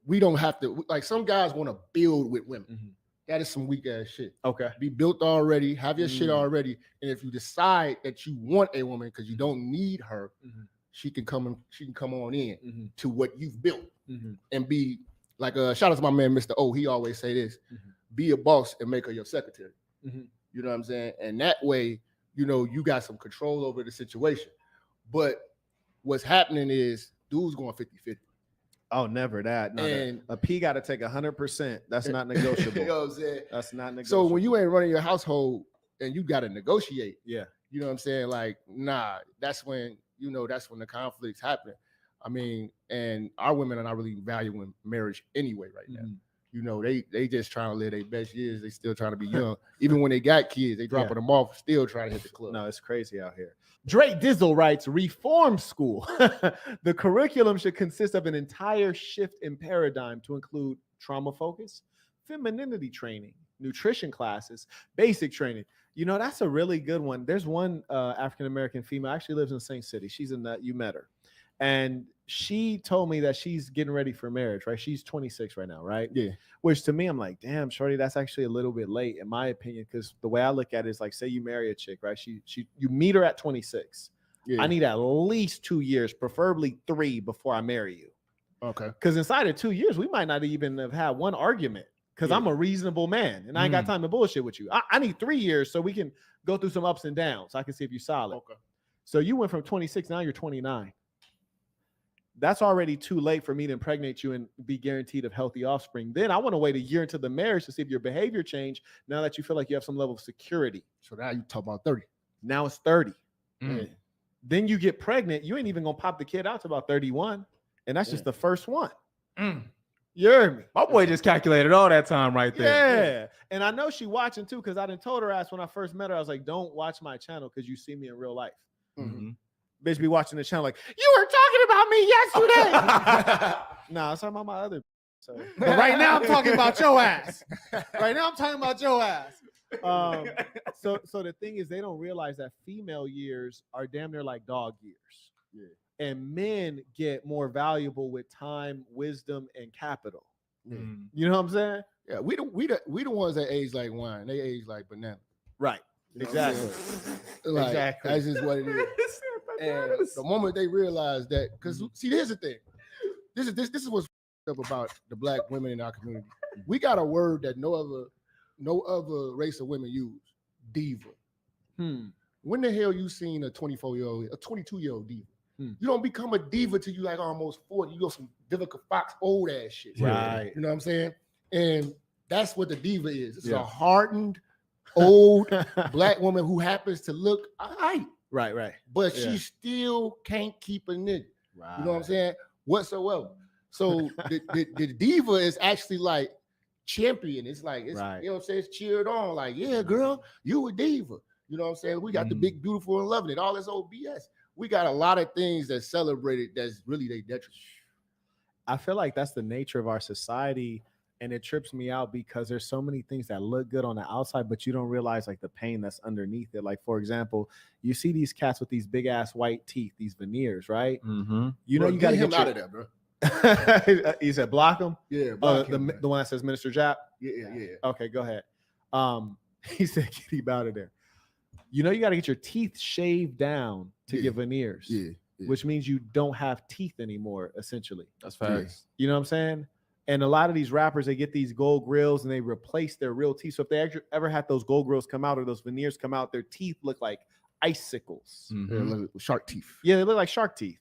we don't have to. Like, some guys want to build with women. That is some weak ass shit. Okay, be built already, have your shit already, and if you decide that you want a woman because you don't need her. She can come on in to what you've built and be like shout out to my man Mr. O. He always say this: be a boss and make her your secretary. You know what I'm saying? And that way, you got some control over the situation. But what's happening is dudes going 50-50. Oh, never that. No, and a P got to take 100%. That's not negotiable. You know what I'm saying? That's not negotiable. So when you ain't running your household and you got to negotiate, you know what I'm saying? Like, nah, that's when that's when the conflicts happen. I mean, and our women are not really valuing marriage anyway right now. you know, they just trying to live their best years. They still trying to be young. Even when they got kids, they dropping them off, still trying to hit the club. No, it's crazy out here. Drake Dizzle writes, reform school. The curriculum should consist of an entire shift in paradigm to include trauma focus, femininity training, nutrition classes, basic training. You know, that's a really good one. There's one African-American female, actually lives in St. City. She's in that, you met her. And she told me that she's getting ready for marriage, right? She's 26 right now, right? Yeah. Which to me, I'm like, damn, shorty, that's actually a little bit late, in my opinion, because the way I look at it is like, say you marry a chick, right? You meet her at 26. Yeah. I need at least 2 years, preferably 3, before I marry you. Okay. Because inside of 2 years, we might not even have had one argument, because I'm a reasonable man and I ain't got time to bullshit with you. I need 3 years so we can go through some ups and downs. I can see if you're solid. Okay. So you went from 26, now you're 29. That's already too late for me to impregnate you and be guaranteed of healthy offspring. Then I want to wait a year into the marriage to see if your behavior changed now that you feel like you have some level of security. So now you talk about 30. Now it's 30. Yeah. Then you get pregnant. You ain't even going to pop the kid out to about 31. And that's just the first one. You heard me? My boy just calculated all that time right there. Yeah. And I know she watching too, because I done told her ass when I first met her, I was like, don't watch my channel because you see me in real life. Mm-hmm. Bitch be watching the channel like, you were talking about me yesterday. Nah, I was talking about my other. So, but right now I'm talking about your ass. Right now I'm talking about your ass. So the thing is, they don't realize that female years are damn near like dog years. Yeah. And men get more valuable with time, wisdom, and capital. Yeah. You know what I'm saying? Yeah, we the ones that age like wine. They age like banana. Right. You know Exactly. Like, Exactly. That's just what it is. And the moment they realize that, because see, here's the thing. This is what's up about the black women in our community. We got a word that no other race of women use: diva. When the hell you seen a 22-year-old diva? You don't become a diva till you like almost 40. You go some Vivica Fox old ass shit. Right. You know what I'm saying? And that's what the diva is. It's a hardened, old black woman who happens to look all right. Right. But she still can't keep a nigga. Right. You know what I'm saying? Whatsoever. So the diva is actually like champion. It's like, you know what I'm saying? It's cheered on. Like, yeah, girl, you a diva. You know what I'm saying? We got the big, beautiful, and loving it. All this old BS. We got a lot of things that's celebrated that's really they detriment. I feel like that's the nature of our society. And it trips me out because there's so many things that look good on the outside, but you don't realize like the pain that's underneath it. Like, for example, you see these cats with these big ass white teeth, these veneers, right? Mm-hmm. You know, bro, you got to get him out of there, bro. He said, block him. Yeah, the one that says Minister Jap. Yeah. Okay, go ahead. He said, get him out of there. You know, you got to get your teeth shaved down to get veneers. Yeah. Which means you don't have teeth anymore, essentially. That's facts. You know what I'm saying? And a lot of these rappers, they get these gold grills and they replace their real teeth. So if they ever had those gold grills come out or those veneers come out, their teeth look like icicles. Like shark teeth. Yeah, they look like shark teeth.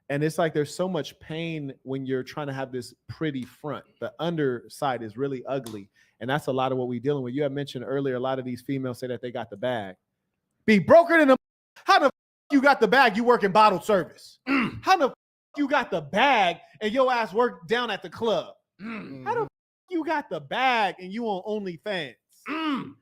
And it's like there's so much pain when you're trying to have this pretty front. The underside is really ugly. And that's a lot of what we're dealing with. You had mentioned earlier, a lot of these females say that they got the bag. Be brokered in the... How the f*** you got the bag? You work in bottled service. How the f*** you got the bag and your ass work down at the club? How the f*** you got the bag and you on OnlyFans?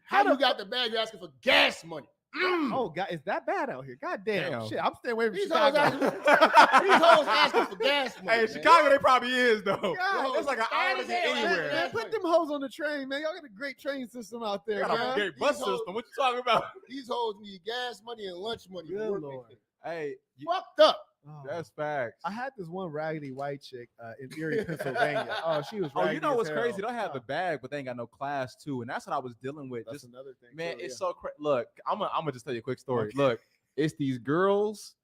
How you got the bag? You're asking for gas money. Oh God, is that bad out here? God damn. Shit, I'm staying away from These Chicago. These hoes asking for gas money. Hey, in Chicago, they probably is though. God, it's like an hour to get anywhere. Man, put them hoes on the train, man. Y'all got a great train system out there. Got a great bus system. What you talking about? These hoes need gas money and lunch money. Good Lord. Hey, fucked up. Oh, that's facts. I had this one raggedy white chick in Erie, Pennsylvania. Oh, she was raggedy. You know what's as crazy? hell. They don't have the bag, but they ain't got no class too. And that's what I was dealing with. That's just another thing. Man, too, it's so crazy. Look, I'm gonna just tell you a quick story. Look, it's these girls.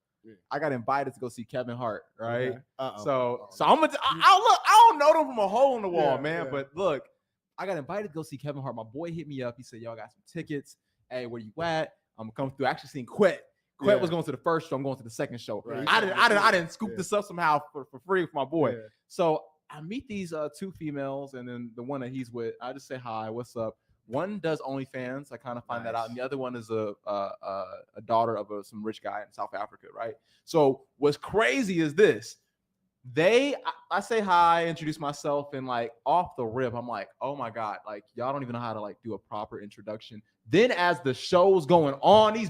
I got invited to go see Kevin Hart, right? Okay. So I'm gonna. I don't know them from a hole in the wall, man. Yeah. But look, I got invited to go see Kevin Hart. My boy hit me up. He said, "Y'all got some tickets. Hey, where you at? I'm gonna come through." I actually seen Quet. Quet was going to the first show. I'm going to the second show. Right. I didn't scoop this up somehow for free for my boy. Yeah. So I meet these two females, and then the one that he's with, I just say hi, what's up? One does OnlyFans. I kind of find that out, and the other one is a daughter of some rich guy in South Africa, right? So what's crazy is this: I say hi, introduce myself, and like off the rip, I'm like, oh my God, like y'all don't even know how to like do a proper introduction. Then as the show's going on, these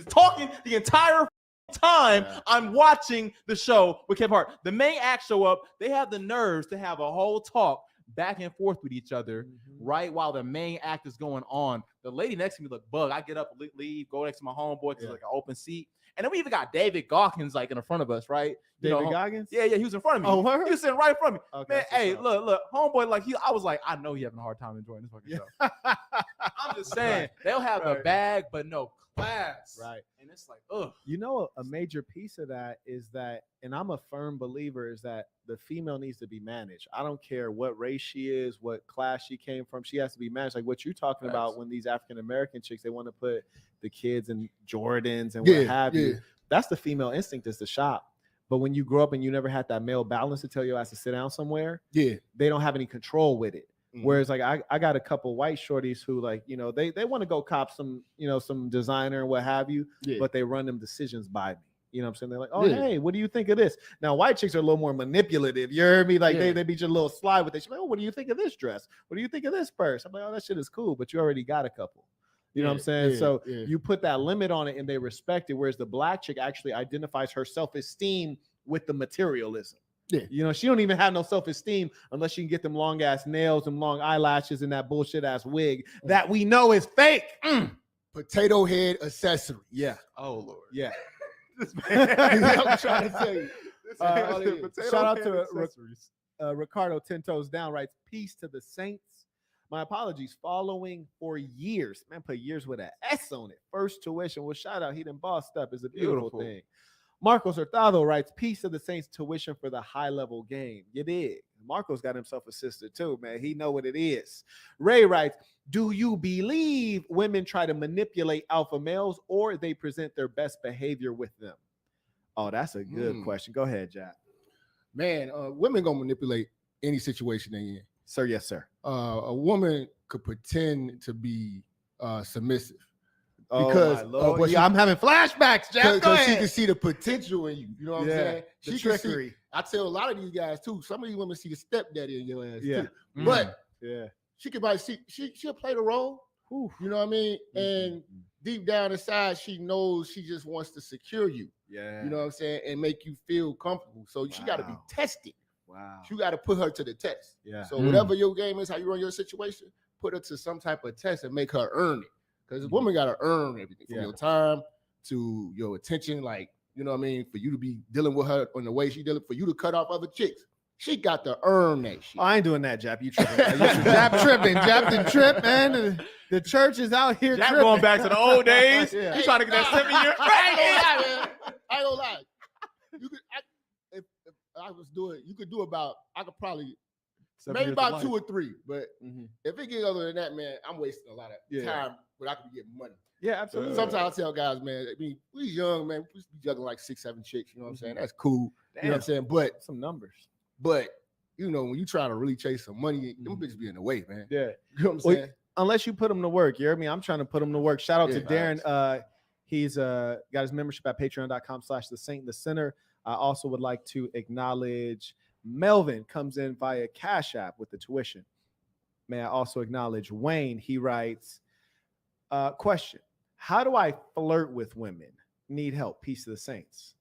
talking the entire time I'm watching the show with Kevin Hart. The main act show up, they have the nerves to have a whole talk back and forth with each other right while the main act is going on. The lady next to me look bug. I get up, leave, go next to my homeboy because like an open seat. And then we even got David Gawkins like in the front of us, right? David Goggins? Yeah, he was in front of me. Oh, word? He was sitting right in front of me. Okay, man, hey, look, homeboy, like I was like, I know he having a hard time enjoying this fucking show. I'm just saying, they'll have the bag, but no class. Right. And it's like, ugh. You know, a major piece of that is that, and I'm a firm believer, is that the female needs to be managed. I don't care what race she is, what class she came from. She has to be managed. Like what you're talking about when these African-American chicks, they want to put the kids in Jordans and what have you. That's the female instinct, is to shop. But when you grow up and you never had that male balance to tell you as to sit down somewhere, they don't have any control with it. Whereas like I got a couple white shorties who like, you know, they want to go cop some, you know, some designer and what have you, but they run them decisions by me. You know what I'm saying? They're like, oh, hey, what do you think of this? Now, white chicks are a little more manipulative. You heard me? Like they be just a little sly with it. She's like, oh, what do you think of this dress? What do you think of this purse? I'm like, oh, that shit is cool, but you already got a couple. You know what I'm saying? So you put that limit on it and they respect it. Whereas the black chick actually identifies her self-esteem with the materialism. You know, she don't even have no self-esteem unless she can get them long ass nails and long eyelashes and that bullshit ass wig that we know is fake. Potato head accessory. Oh Lord. I'm trying to tell you. Shout out to Ricardo 10 Toes Down writes, peace to the saints. My apologies. Following for years. Man, put years with an S on it. First tuition. Well, shout out. He done bossed up. Is a beautiful thing. Marcos Hurtado writes, peace to the Saints, tuition for the high-level game. You dig? Marcos got himself a sister too, man. He know what it is. Ray writes, do you believe women try to manipulate alpha males or they present their best behavior with them? Oh, that's a good question. Go ahead, Jack. Man, women gonna manipulate any situation they in. Sir, yes, sir. A woman could pretend to be submissive. Because I'm having flashbacks, Jack. Because she can see the potential in you. You know what I'm saying? The trickery. I tell a lot of these guys too. Some of these women see the stepdaddy in your ass too. But she could probably see she'll play the role. You know what I mean? And deep down inside, she knows she just wants to secure you. You know what I'm saying? And make you feel comfortable. So she got to be tested. You got to put her to the test. So whatever your game is, how you run your situation, put her to some type of test and make her earn it. Because a woman got to earn everything from your time to your attention. Like, you know what I mean? For you to be dealing with her on the way she dealing, for you to cut off other chicks. She got to earn that shit. Oh, I ain't doing that, Jap. You tripping. Jap tripping. Jap the trip, man. The church is out here Jap tripping. going back to the old days. You trying to get that 7-year I ain't gonna lie. You could, if I was doing, you could do about, I could probably, maybe about 2 or 3. But if it get other than that, man, I'm wasting a lot of time. But I could be getting money. Yeah, absolutely. Sometimes I tell guys, man, I mean, we young, man, we be juggling like 6, 7 chicks. You know what I'm saying? That's cool. Damn. You know what I'm saying? But some numbers. But you know, when you try to really chase some money, them bitches be in the way, man. Yeah. You know what I'm saying? Unless you put them to work. You hear me? I'm trying to put them to work. Shout out to Darren. He's got his membership at patreon.com/thesaintthecenter. I also would like to acknowledge Melvin comes in via Cash App with the tuition. May I also acknowledge Wayne? He writes, question, how do I flirt with women? Need help. Peace to the Saints.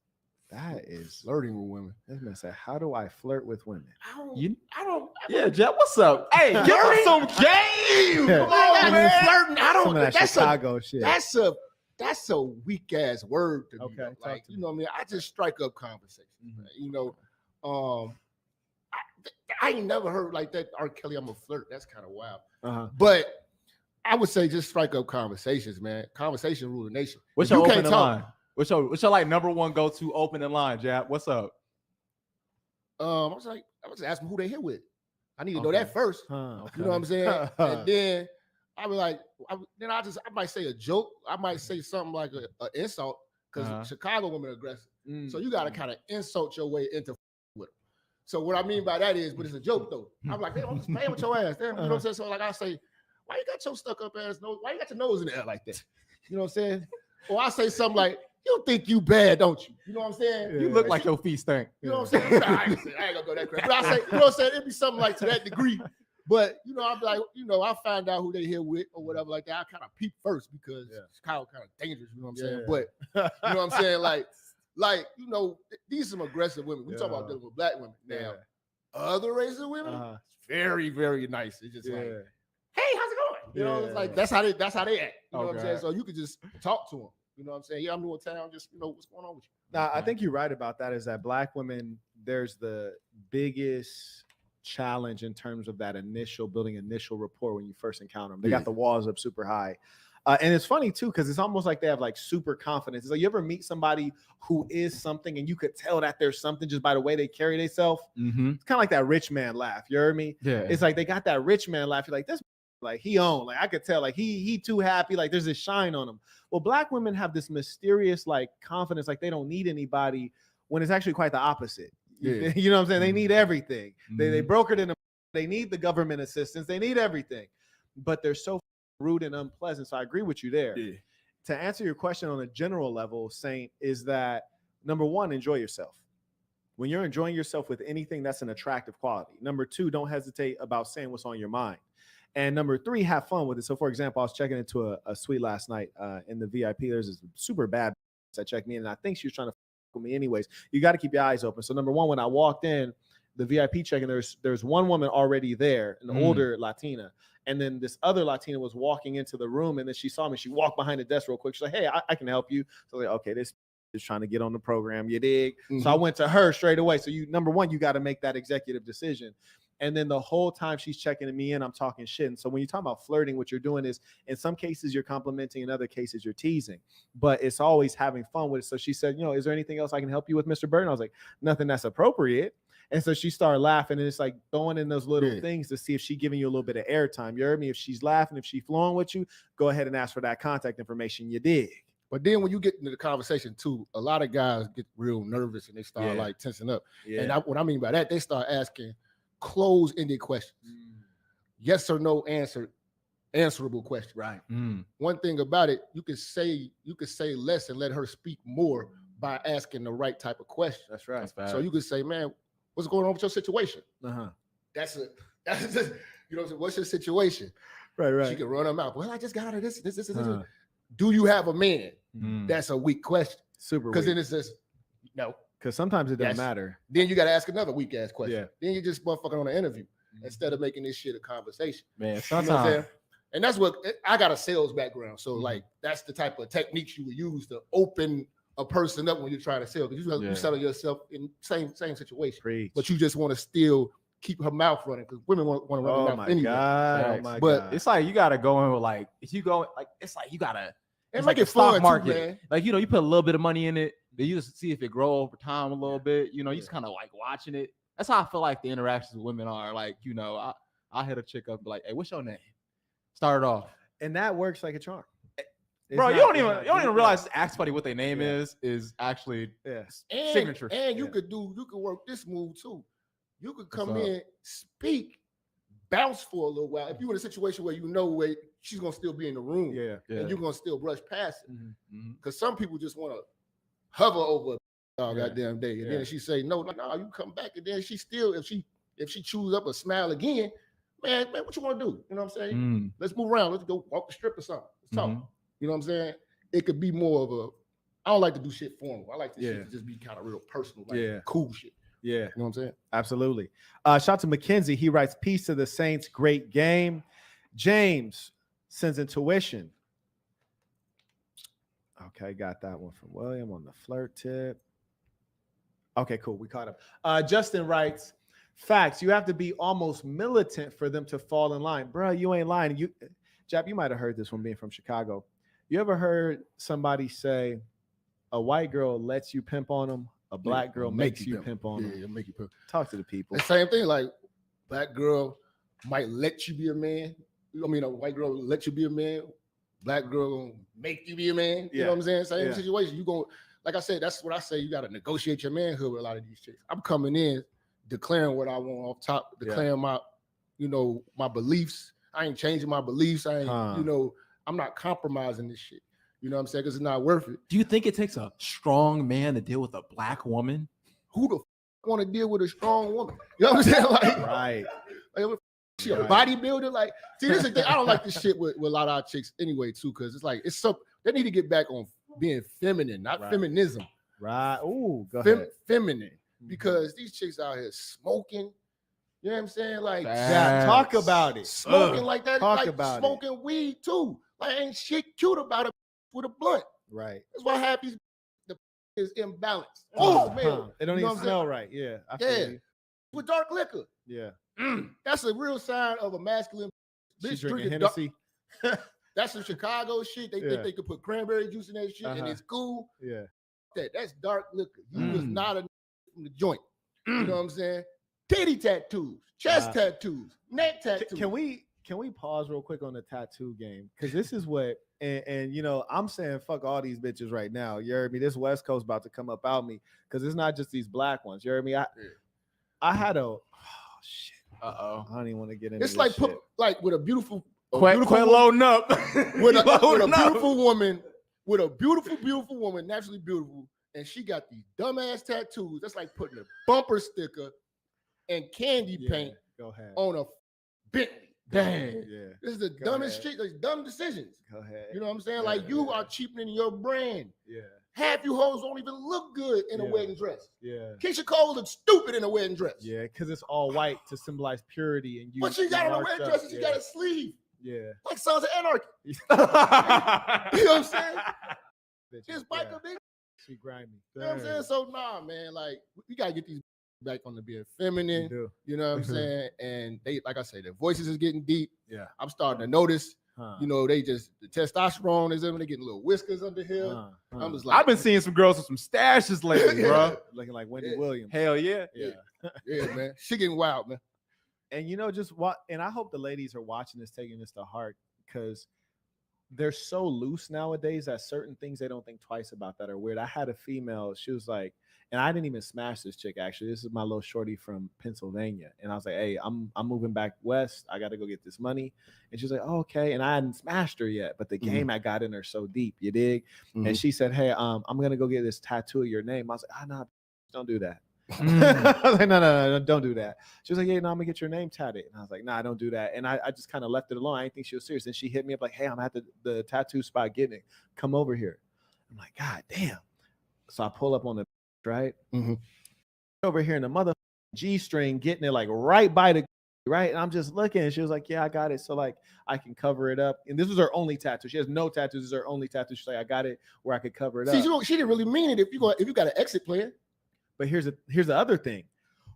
That is flirting with women. I was gonna say, how do I flirt with women? I don't. Yeah, Jeff, what's up? Hey, give us some game. Come on, man. Flirting. I don't. That's Chicago shit. That's a weak ass word to me. Okay, like, you know what I mean? I just strike up conversations. You know, I ain't never heard like that. R. Kelly, I'm a flirt. That's kind of wild. But I would say just strike up conversations, man. Conversation rule the nation. What's your opening line? What's your like number one go to opening line, Jap? What's up? I was asking who they here with. I need to know that first. You know what I'm saying? And then I was like, I might say a joke. I might say something like an insult because Chicago women are aggressive. So you got to kind of insult your way into with them. So what I mean by that is, but it's a joke though. I'm like, damn, I'm just playing with your ass. Damn, you know what I'm saying? So like I say, why you got your stuck up ass nose? Why you got your nose in the air like that? You know what I'm saying? Or I say something like, you think you bad, don't you? You know what I'm saying? You look like your feet stink. You know what I'm saying? I ain't gonna go that crazy. But I say, you know what I'm saying? It'd be something like to that degree. But I'll be like, I find out who they here with or whatever like that. I kind of peep first because it's kind of dangerous, you know what I'm saying? But you know what I'm saying? Like, these are some aggressive women. We talk about dealing with black women. Now, other races of women, it's very, very nice. It's just like, hey, how's it going? You know, it's like that's how they act. You know what I'm saying? So you could just talk to them. You know what I'm saying? Yeah, I'm new in town. Just what's going on with you? Now, I think you're right about that. Is that black women? There's the biggest challenge in terms of that building initial rapport when you first encounter them. They got the walls up super high. And it's funny too, because it's almost like they have like super confidence. It's like you ever meet somebody who is something and you could tell that there's something just by the way they carry themselves. Mm-hmm. It's kind of like that rich man laugh. You heard me? Yeah. It's like they got that rich man laugh. You're like, this like he on. Like I could tell like he too happy. Like there's this shine on him. Well, black women have this mysterious like confidence, like they don't need anybody when it's actually quite the opposite. Yeah. You know what I'm saying? They need everything. Mm-hmm. They brokered in. They need the government assistance. They need everything, but they're so rude and unpleasant. So I agree with you there. Yeah. To answer your question on a general level, Saint, is that number one, enjoy yourself. When you're enjoying yourself with anything, that's an attractive quality. Number two, don't hesitate about saying what's on your mind. And number three, have fun with it. So for example, I was checking into a suite last night in the VIP. There's this super bad that checked me in, and I think she was trying to with me anyways. You got to keep your eyes open. So number one, when I walked in the VIP check-in, there's one woman already there, an older Latina. And then this other Latina was walking into the room, and then she saw me. She walked behind the desk real quick. She's like, hey, I can help you. So I was like, okay, this is trying to get on the program. You dig? Mm-hmm. So I went to her straight away. So number one, you got to make that executive decision. And then the whole time she's checking me in, I'm talking shit. And so when you talk about flirting, what you're doing is in some cases you're complimenting, in other cases you're teasing, but it's always having fun with it. So she said, is there anything else I can help you with, Mr. Bird? And I was like, nothing that's appropriate. And so she started laughing, and it's like throwing in those little things to see if she's giving you a little bit of airtime. You heard me? If she's laughing, if she's flowing with you, go ahead and ask for that contact information. You dig? But then when you get into the conversation too, a lot of guys get real nervous and they start like tensing up. Yeah. And what I mean by that, they start asking closed-ended questions. Yes or no answerable questions. Right. One thing about it, you could say less and let her speak more by asking the right type of question. That's right. So you could say, man, what's going on with your situation? That's just, what's your situation? Right. She can run her mouth. Well, I just got her this. Do you have a man? That's a weak question. Super. Because then it says no. Because sometimes it doesn't matter. Then you got to ask another weak ass question. Yeah. Then you just motherfucking on an interview instead of making this shit a conversation. Man, sometimes. You know what I'm saying? And that's what I got a sales background. So like that's the type of techniques you would use to open a person up when you're trying to sell. Because you selling yourself in same situation. Preach. But you just want to still keep her mouth running because women want to run her mouth anyway. Oh my God. It's like you gotta go in with like if you go like it's like you gotta and make it fun market. Too, man. Like you put a little bit of money in it, then you just see if it grow over time a little bit. You just kind of like watching it. That's how I feel like the interactions with women are. Like I hit a chick up like, hey, what's your name? Start it off, and that works like a charm. Bro, you don't even realize ask somebody what their name is actually signature. And you could work this move too. You could come in, speak, bounce for a little while. If you're in a situation where where she's gonna still be in the room, and you're gonna still brush past it, because some people just want to hover over all goddamn day, and then she say no, you come back, and then she still if she chews up a smile again, man, what you want to do? You know what I'm saying? Let's move around. Let's go walk the strip or something. Let's talk. You know what I'm saying? It could be more of a. I don't like to do shit formal. I like the shit to just be kind of real personal, like cool shit. Yeah. You know what I'm saying? Absolutely. Shout out to Mackenzie. He writes, peace to the Saints. Great game. James sends intuition. Okay, got that one from William on the flirt tip. Okay, cool. We caught up. Justin writes, facts. You have to be almost militant for them to fall in line. Bro, you ain't lying. Jap, you might have heard this one being from Chicago. You ever heard somebody say a white girl lets you pimp on them? A black girl makes you pimp on them. Yeah, make you pimp. Talk to the people. The same thing, like black girl might let you be a man. I mean, a white girl let you be a man. Black girl make you be a man. You know what I'm saying? Same situation. You go, like I said, that's what I say. You got to negotiate your manhood with a lot of these chicks. I'm coming in, declaring what I want off top, declaring my, my beliefs. I ain't changing my beliefs. I ain't, I'm not compromising this shit. You know what I'm saying? Because it's not worth it. Do you think it takes a strong man to deal with a black woman? Who the want to deal with a strong woman? You know what I'm saying? Like, Right. Like, she a bodybuilder? Like, see, this is the thing. I don't like this shit with a lot of our chicks anyway, too, because it's like, they need to get back on being feminine, not feminism. Right. Ooh, go ahead. Feminine. Because these chicks out here smoking. You know what I'm saying? Like, talk about it. Smoking like that. Talk like about smoking weed, too. Like, ain't shit cute about it with a blunt. Right. That's why half the is imbalanced. Oh, man. They don't even smell right. Yeah. I feel you. With dark liquor. Yeah. That's a real sign of a masculine bitch drinking Hennessy. That's some Chicago shit. They think they could put cranberry juice in that shit and it's cool. Yeah. That's dark liquor. You was not a from the joint. You know what I'm saying? Titty tattoos, chest tattoos, neck tattoos. Can we pause real quick on the tattoo game? Because this is what and you know, I'm saying fuck all these bitches right now. You heard me? This West Coast about to come up out me because it's not just these black ones. You heard me? I had a shit. I don't even want to get into it's this like shit. like with a beautiful Loading up with a beautiful woman, with a beautiful woman, naturally beautiful, and she got these dumbass tattoos. That's like putting a bumper sticker and candy paint on a Bentley. Dang. Yeah. This is the dumbest shit. These dumb decisions. Go ahead. You know what I'm saying? Like you are cheapening your brand. Yeah. Half you hoes don't even look good in a wedding dress. Yeah. Keisha Cole looks stupid in a wedding dress. Yeah, because it's all white to symbolize purity and you. But she got on a wedding dress and she got a sleeve. Yeah. Like Sons of Anarchy. You know what I'm saying? This biker bitch. She grimy. You know what I'm saying? So nah, man, like we gotta get these back on the being feminine. You know what I'm saying? And they, like I say, their voices is getting deep. Yeah. I'm starting to notice. You know, the testosterone is in them. They getting little whiskers under here. I'm just like, I've been seeing some girls with some stashes lately, bro. Looking like Wendy Williams. Hell yeah. Yeah, man. She getting wild, man. And you know, just what, and I hope the ladies are watching this, taking this to heart, because they're so loose nowadays that certain things they don't think twice about that are weird. I had a female, she was like, and I didn't even smash this chick actually. This is my little shorty from Pennsylvania. And I was like, hey, I'm moving back west. I got to go get this money. And she was like, oh, okay. And I hadn't smashed her yet, but the game I got in her so deep, you dig? And she said, hey, I'm going to go get this tattoo of your name. I was like, no, don't do that. I was like, no, don't do that. She was like, yeah, no, I'm gonna get your name tatted. And I was like, nah, don't do that. And I just kind of left it alone. I didn't think she was serious. And she hit me up like, hey, I'm at the tattoo spot getting it. Come over here. I'm like, God damn. So I pull up on the right over here in the mother G-string, getting it like right by the right. And I'm just looking. And she was like, yeah, I got it. So like I can cover it up. And this was her only tattoo. She has no tattoos. This is her only tattoo. She's like, I got it where I could cover it up. She didn't really mean it if you got an exit plan. But here's the other thing.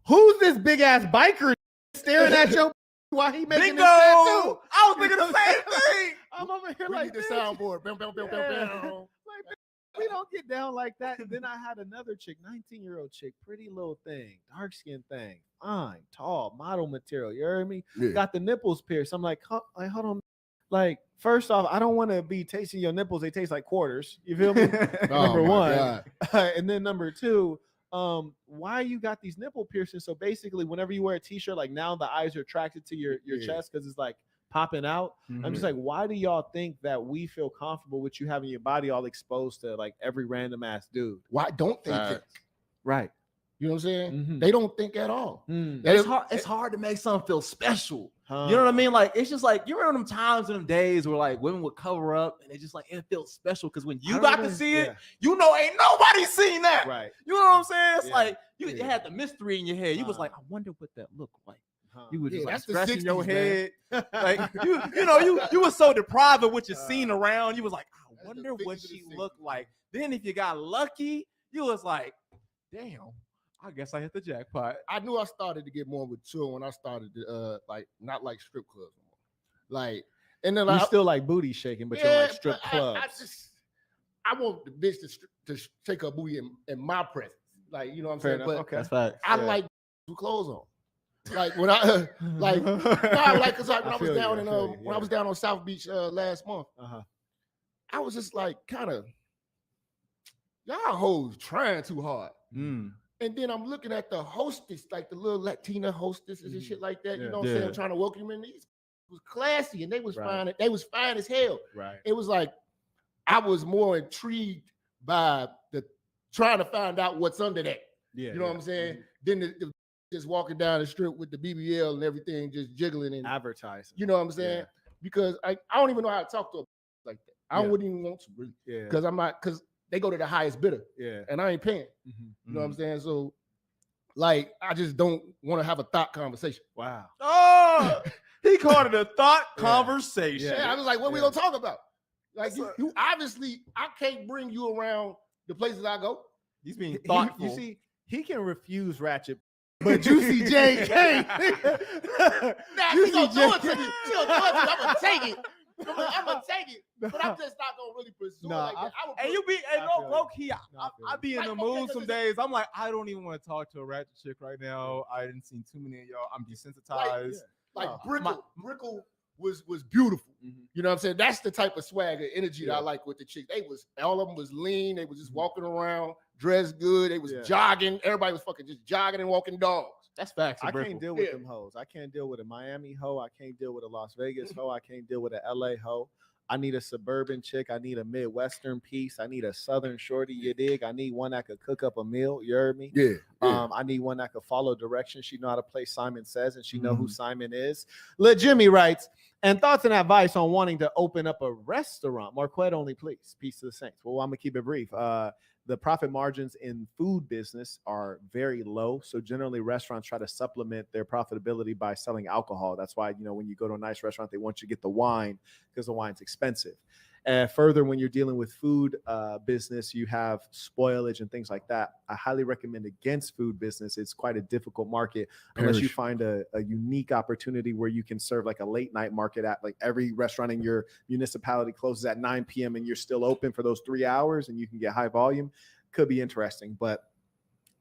Who's this big ass biker staring at your while he making this tattoo? I was thinking the same thing. I'm over here we like need the soundboard. Bam, bam, bam, bam, bam. Like, we don't get down like that. And then I had another chick, 19-year-old chick, pretty little thing, dark skin thing, fine, tall, model material. You heard me? Yeah. Got the nipples pierced. I'm like, hold on. Like, first off, I don't want to be tasting your nipples. They taste like quarters. You feel me? Number one. And then number two, why you got these nipple piercings? So basically, whenever you wear a t-shirt, like now the eyes are attracted to your chest because it's like popping out. I'm just like, why do y'all think that we feel comfortable with you having your body all exposed to like every random ass dude? Why don't they think? Right. You know what I'm saying? They don't think at all. It's hard to make something feel special. You know what I mean? Like, it's just like, you remember them times and them days where like women would cover up and it's just like, it feels special because when you got to see it, you know, ain't nobody seen that. Right. You know what I'm saying? It's like, you had the mystery in your head. You was like, I wonder what that looked like. You would just like scratching your head. Like, you were so deprived of what you seen around. You was like, I wonder what she looked like. Then if you got lucky, you was like, damn. I guess I hit the jackpot. I knew I started to get more mature when I started to like not like strip clubs anymore. Like, and then you still like booty shaking, but you're like strip clubs. I want the bitch to take her booty in my presence. Like, you know what I'm saying? Enough. But okay. That's facts. I like with clothes on. Like when I like because when I was down on South Beach last month, I was just like kind of y'all hoes trying too hard. And then I'm looking at the hostess, like the little Latina hostesses and shit like that. You know what I'm saying? Trying to welcome them in. These was classy and they was fine. They was fine as hell. Right. It was like I was more intrigued by the trying to find out what's under that. Yeah, You know what I'm saying? Then the just walking down the strip with the BBL and everything, just jiggling and advertising. you know what I'm saying? Yeah. Because I don't even know how to talk to a like that. I Yeah. wouldn't even want to really, Yeah. because I'm not, because they go to the highest bidder Yeah. and I ain't paying. Mhm. You know what I'm saying? So, like, I just don't want to have a thought conversation. Wow. Oh, he called it a thought Yeah. conversation. Yeah, I was like, what we Yeah. gonna talk about? Like, you obviously, I can't bring you around the places I go. He's being You thoughtful. see, he can refuse ratchet, but Juicy J can't. Nah, she gonna do it to me. She gonna do it to me. I'm gonna take it. I'm gonna take it, but I'm just not gonna really pursue it like that. I would And you be, I feel low you. key, I be in Like, the okay, mood 'cause some it's- days. I'm like, I don't even want to talk to a ratchet chick right now. I didn't see too many of y'all. I'm desensitized. like Oh, Brickle was beautiful. Mhm. You know what I'm saying? That's the type of swag and energy that Yeah. I like with the chicks. All of them was lean. They was just walking around, dressed good. They was Yeah. jogging. Everybody was fucking just jogging and walking dogs. That's facts. I can't deal with Yeah. them hoes. I can't deal with a Miami hoe. I can't deal with a Las Vegas hoe. I can't deal with a LA hoe. I need a suburban chick. I need a Midwestern piece. I need a Southern shorty. You dig? I need one that could cook up a meal. You heard me? Yeah. I need one that could follow directions. She know how to play Simon Says, and she know who Simon is. Let Jimmy writes, and thoughts and advice on wanting to open up a restaurant. Marquett only, please. Peace to the Saints. Well, I'm gonna keep it brief. The profit margins in food business are very low. So generally restaurants try to supplement their profitability by selling alcohol. That's why, when you go to a nice restaurant, they want you to get the wine because the wine's expensive. And further, when you're dealing with food business, you have spoilage and things like that. I highly recommend against food business. It's quite a difficult market unless you find a unique opportunity where you can serve like a late night market at like every restaurant in your municipality closes at 9 p.m. and you're still open for those 3 hours and you can get high volume. Could be interesting, but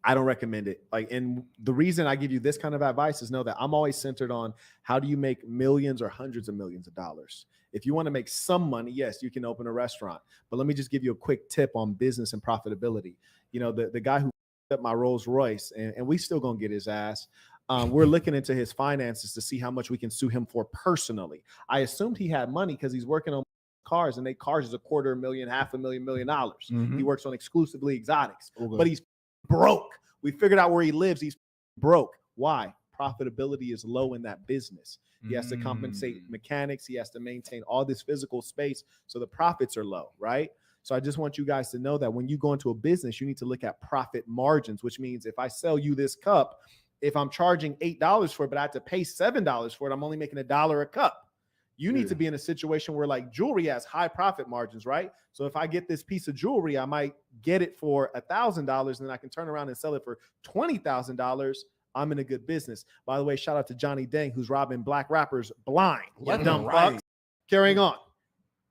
I don't recommend it. And the reason I give you this kind of advice is know that I'm always centered on how do you make millions or hundreds of millions of dollars. If you want to make some money, yes, you can open a restaurant. But let me just give you a quick tip on business and profitability. The guy who up my Rolls Royce, and we still gonna get his ass. We're looking into his finances to see how much we can sue him for personally. I assumed he had money because he's working on cars, and cars is $250,000, $500,000, $1 million. He works on exclusively exotics, but he's broke. We figured out where he lives. He's broke. Why? Profitability is low in that business. He has to compensate mechanics. He has to maintain all this physical space. So the profits are low, right? So I just want you guys to know that when you go into a business, you need to look at profit margins, which means if I sell you this cup, if I'm charging $8 for it, but I have to pay $7 for it, I'm only making $1 a cup. You need to be in a situation where like jewelry has high profit margins, right? So if I get this piece of jewelry, I might get it for $1,000 and then I can turn around and sell it for $20,000. I'm in a good business. By the way, shout out to Johnny Dang, who's robbing black rappers blind. You dumb fucks. Carrying on.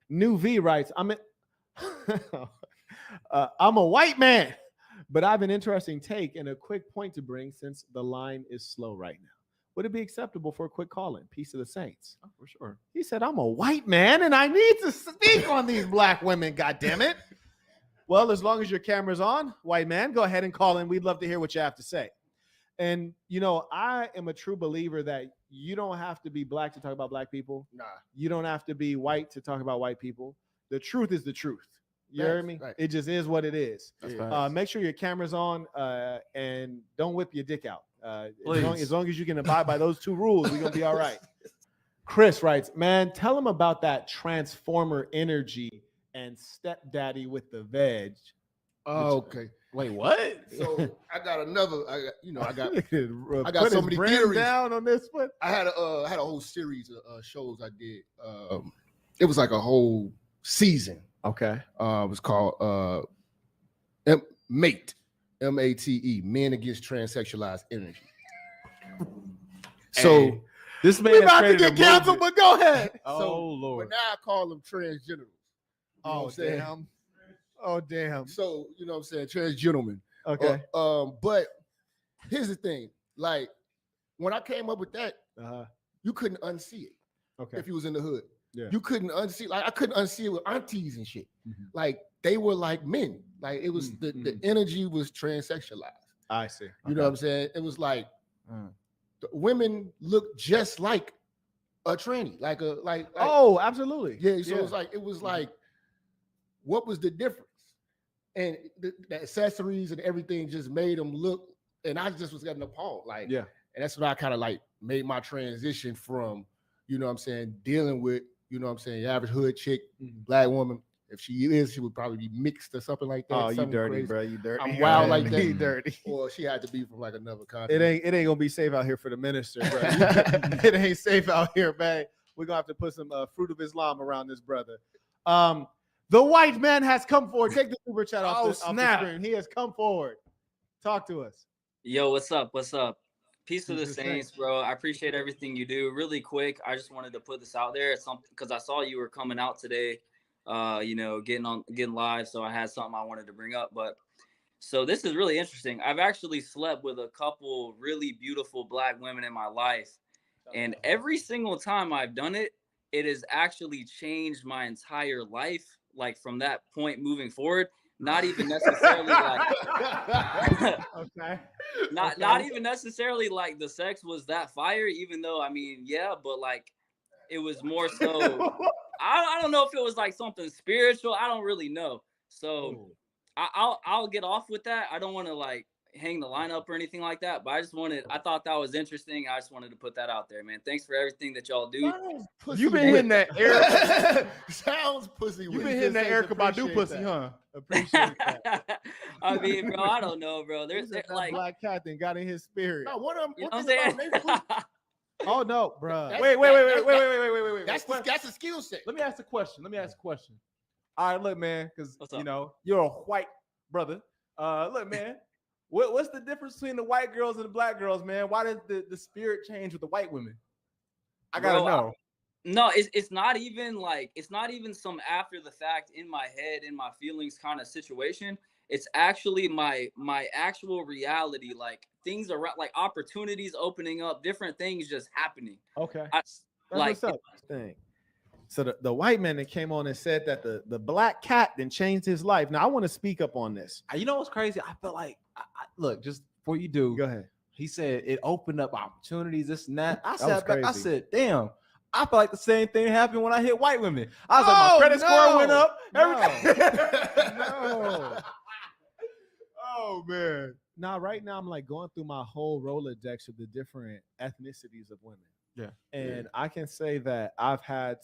New V writes, I'm a white man, but I have an interesting take and a quick point to bring since the line is slow right now. Would it be acceptable for a quick call-in? Peace of the Saints. Oh, for sure. He said, I'm a white man and I need to speak on these black women, goddammit. Well, as long as your camera's on, white man, go ahead and call in. We'd love to hear what you have to say. And, I am a true believer that you don't have to be black to talk about black people. Nah. You don't have to be white to talk about white people. The truth is the truth. You hear me? Right. It just is what it is. That's Make sure your camera's on and don't whip your dick out. As long as you can abide by those two rules, we're going to be all right. Chris writes, man, tell him about that transformer energy and stepdaddy with the veg. Oh, okay. Wait, what? So I got another. I got Put so his many brand theories down on this one. I had a whole series of shows I did. It was like a whole season. Okay. It was called Mate, MATE, Men Against Transsexualized Energy. So this man we has about to created get a canceled, movement. but go ahead. Oh, Lord. but now I call them transgenitals. You know what I'm saying? Damn. Oh, damn. So, you know what I'm saying? Transgentlemen. Okay. But here's the thing. Like, when I came up with that, you couldn't unsee it. Okay. If you was in the hood. Yeah. You couldn't unsee, like I couldn't unsee it with aunties and shit. Mhm. Like they were like men. Like it was the energy was transsexualized. I see. You know what I'm saying? It was like the women look just like a tranny, like oh, absolutely. yeah. So it was like what was the difference? And the accessories and everything just made them look, and I just was getting appalled. Like, Yeah. and that's when I kind of like made my transition from, you know what I'm saying, dealing with, you know what I'm saying, your average hood chick, black woman. If she is, she would probably be mixed or something like that. Oh, you something dirty, crazy. bro. You dirty. I'm wild like that. You dirty. Or she had to be from like another continent. It ain't gonna be safe out here for the minister, bro. It ain't safe out here, man. We're gonna have to put some fruit of Islam around this brother. The white man has come forward. Take the super chat off the screen. He has come forward. Talk to us. Yo, what's up? What's up? Peace to the Saints, bro. I appreciate everything you do. Really quick, I just wanted to put this out there. It's something because I saw you were coming out today. You know, getting live, so I had something I wanted to bring up. But so this is really interesting. I've actually slept with a couple really beautiful black women in my life, and every single time I've done it, it has actually changed my entire life. Like from that point moving forward, not even necessarily like okay. Not even necessarily like the sex was that fire, even though I mean, yeah, but like it was more so. I don't know if it was like something spiritual. I don't really know. So I'll get off with that. I don't want to like hang the line up or anything like that. But I thought that was interesting. I just wanted to put that out there, man. Thanks for everything that y'all do. You've been hitting that Erica. Sounds pussy. You've been hitting that Erica Badu pussy, huh? Appreciate that. I mean, bro, I don't know, bro. There's like black cat thing got in his spirit. No, what I'm saying? Oh no, bro. Wait. That's a skill set. Let me ask a question. All right, look, man, because you know you're a white brother. Look, man, what's the difference between the white girls and the black girls, man? Why did the spirit change with the white women? I gotta know. No, it's not even some after the fact in my head, in my feelings kind of situation. It's actually my actual reality. Like things are like opportunities opening up, different things just happening. Okay. That's what's up. Thing. So the white man that came on and said that the black cat then changed his life. Now I want to speak up on this. You know what's crazy? I felt like look, just before you do, go ahead. He said it opened up opportunities, this and that. I crazy. said, damn. I feel like the same thing happened when I hit white women. I was like, my credit score went up. No. Oh man. Now, right now, I'm like going through my whole Rolodex of the different ethnicities of women. Yeah. And I can say that I've had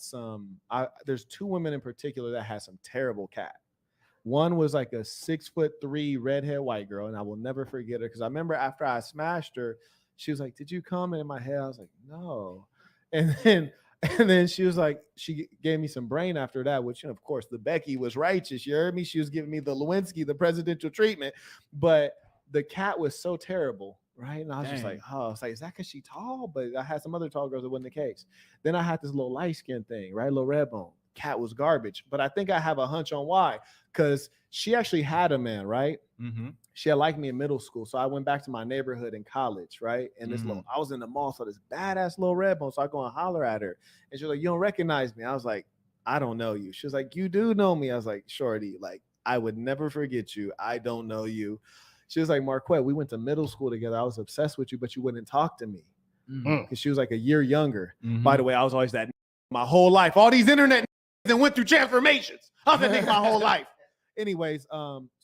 there's two women in particular that had some terrible cat. One was like a 6'3" redhead white girl, and I will never forget her because I remember after I smashed her, she was like, "Did you come?" And in my head, I was like, "No." And then she was like, she gave me some brain after that, which, of course, the Becky was righteous. You heard me? She was giving me the Lewinsky, the presidential treatment. But the cat was so terrible, right? And I was just like, oh, it's like, is that because she's tall? But I had some other tall girls that wasn't the case. Then I had this little light skin thing, right? Little red bone. Cat was garbage. But I think I have a hunch on why. Because she actually had a man, right? Mm-hmm. She had liked me in middle school. So I went back to my neighborhood in college, right? And this I was in the mall, so this badass little red bone. So I go and holler at her. And she was like, "You don't recognize me." I was like, "I don't know you." She was like, "You do know me." I was like, "Shorty, like, I would never forget you. I don't know you." She was like, "Marquett, we went to middle school together. I was obsessed with you, but you wouldn't talk to me." Because she was like a year younger. By the way, I was always that my whole life. All these internet and went through transformations. I was that nigga my whole life. Anyways,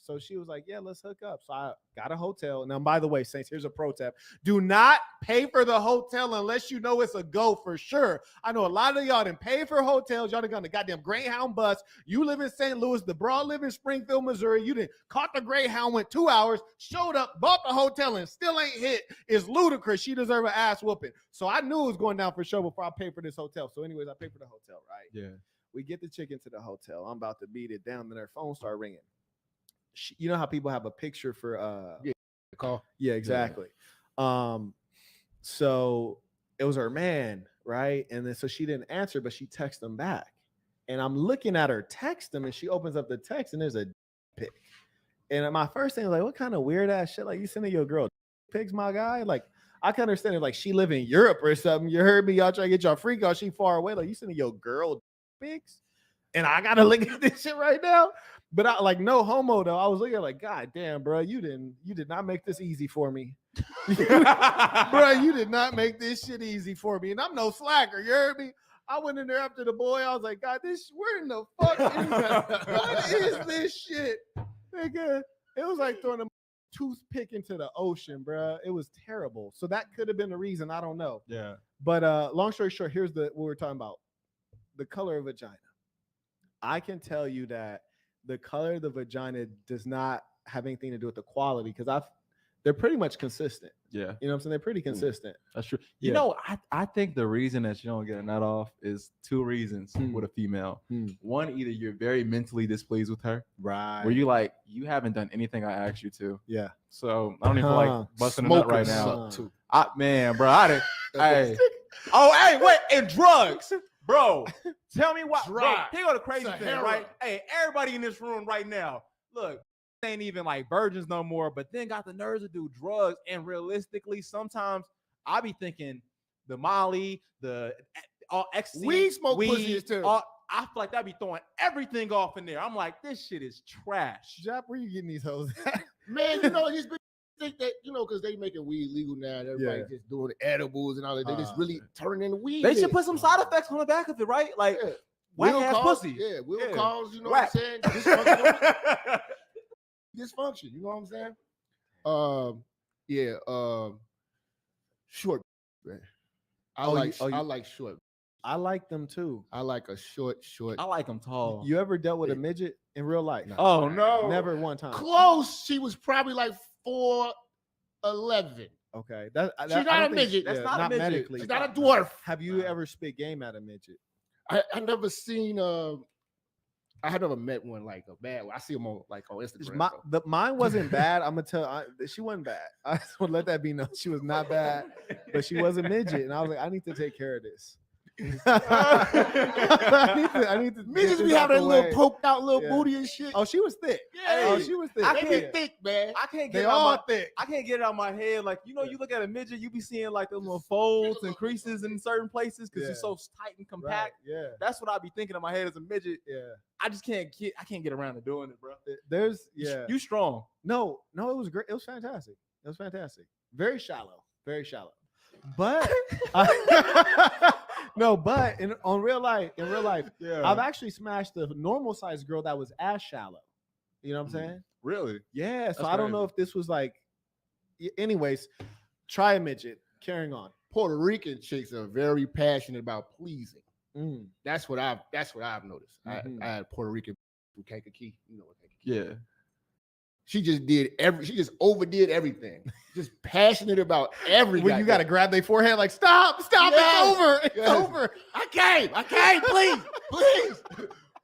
so she was like, "Yeah, let's hook up." So I got a hotel. Now, by the way, Saints, here's a pro tip. Do not pay for the hotel unless you know it's a go for sure. I know a lot of y'all didn't pay for hotels. Y'all done got the goddamn Greyhound bus. You live in St. Louis. The broad live in Springfield, Missouri. You didn't caught the Greyhound, went 2 hours, showed up, bought the hotel, and still ain't hit. It's ludicrous. She deserve an ass whooping. So I knew it was going down for sure before I paid for this hotel. So anyways, I paid for the hotel, right? Yeah. We get the chick into the hotel. I'm about to beat it down. Then her phone started ringing. You know how people have a picture for call? Yeah, exactly. Yeah. So it was her man, right? And then so she didn't answer, but she texted him back. And I'm looking at her text him, and she opens up the text, and there's a pic. And my first thing was like, what kind of weird ass shit? Like, you sending your girl pics, my guy? Like, I can understand it, like she live in Europe or something. You heard me, y'all trying to get y'all freak out. She far away. Like, you sending your girl pics? And I gotta look at this shit right now. But I like no homo though. I was looking at like, God damn, bro, you did not make this easy for me. Bro, you did not make this shit easy for me. And I'm no slacker. You heard me? I went in there after the boy. I was like, God, where in the fuck what is this shit? Nigga, it was like throwing a toothpick into the ocean, bro. It was terrible. So that could have been the reason. I don't know. Yeah. But long story short, here's what we're talking about. The color of vagina. I can tell you that the color of the vagina does not have anything to do with the quality because they're pretty much consistent. Yeah. You know what I'm saying? They're pretty consistent. That's true. You know, I think the reason that you don't get a nut off is two reasons with a female. One, either you're very mentally displeased with her. Right. Where you like, you haven't done anything I asked you to. Yeah. So I don't even feel like busting a nut right now. Man, bro, hey. Wait, and drugs. Bro, tell me what. Bro, here go the crazy thing, right? Hey, everybody in this room right now, look, ain't even like virgins no more, but then got the nerves to do drugs. And realistically, sometimes I be thinking the Molly, the ecstasy, weed smoke pussy is terrible. I feel like that be throwing everything off in there. I'm like, this shit is trash. Jap, where you getting these hoes at? Man, you know, these bitches think that, you know, because they making weed legal now and everybody just doing edibles and all that. They just really turning into weed. They should put some side effects on the back of it, right? Like, whack ass pussy. Yeah, will cause, you know what I'm saying? Dysfunction, you know what I'm saying? Short, man. I like short. I like them too. I like a short. I like them tall. You ever dealt with a midget in real life? No. Oh no, never one time. Close. She was probably like 4'11". Okay, she's not a midget. That's not a midget. Medically. She's not a dwarf. Have you ever spit game at a midget? I never seen. I had never met one like a bad one. I see them on Instagram. Mine wasn't bad. I'm gonna tell. She wasn't bad. I just want to let that be known. She was not bad, but she was a midget, and I was like, I need to take care of this. I need to. Midgets be having a little poked out little booty and shit. Oh, she was thick. Yeah. Oh, she was thick. I can't be thick, man. I can't get they it all out thick. I can't get it out of my head. Like, you know, you look at a midget, you be seeing like those little folds and creases in certain places because you're so tight and compact. Right. Yeah, that's what I be thinking in my head as a midget. Yeah, I just can't get around to doing it, bro. You strong. No, it was great. It was fantastic. Very shallow, but no, but in real life, yeah, I've actually smashed a normal sized girl that was as shallow. You know what I'm saying? Really? Yeah. So I don't know if this was like. Anyways, try a midget. Carrying on. Puerto Rican chicks are very passionate about pleasing. Mm. That's what I've noticed. I had Puerto Rican from Kankakee. You know what Kankakee? Yeah. She just overdid everything. Just passionate about everything. When you got to grab their forehead, like stop, it's over. I came,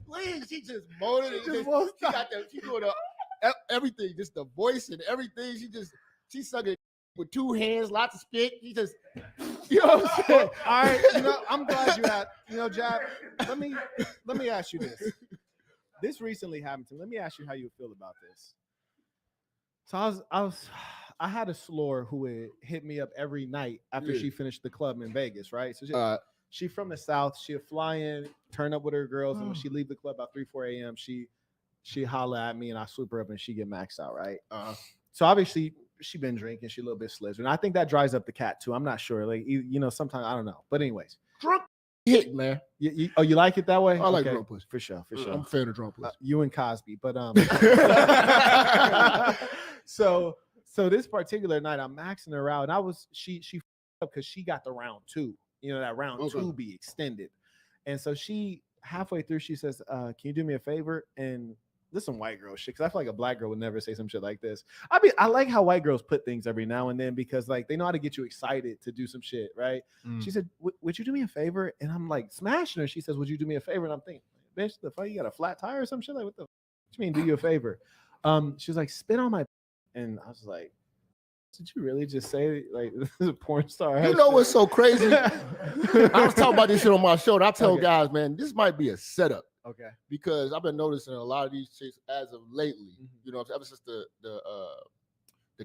please. She just moaned it. She doing everything, just the voice and everything. She sucking with two hands, lots of spit. She just, you know what I'm saying? All right, I'm glad you had, Jap. Let me ask you this. This recently happened to me. Let me ask you how you feel about this. So I had a slore who would hit me up every night after she finished the club in Vegas, right? So she from the South. She'd fly in, turn up with her girls, and when she leave the club about 3-4 a.m., she holla at me and I swoop her up and she get maxed out, right? So obviously she been drinking, she a little bit slizzard. And I think that dries up the cat too. I'm not sure. Like sometimes I don't know. But anyways. Drunk hit, man. You like it that way? I like drunk pussy. For sure. I'm a fan of drunk pussy. You and Cosby, but So this particular night, I'm maxing her out, and she up because she got the round two. That round two be extended, and so she halfway through she says, "Can you do me a favor?" And this is some white girl shit because I feel like a black girl would never say some shit like this. I like how white girls put things every now and then because like they know how to get you excited to do some shit, right? She said, "Would you do me a favor?" And I'm like smashing her. She says, "Would you do me a favor?" And I'm thinking, "Bitch, the fuck, you got a flat tire or some shit? Like what you mean, do you a favor?" She was like, "Spit on my," and I was like, "Did you really just say like this is a porn star?" You know what's so crazy? I was talking about this shit on my show. And I tell guys, man, this might be a setup. Okay. Because I've been noticing a lot of these chicks as of lately, ever since the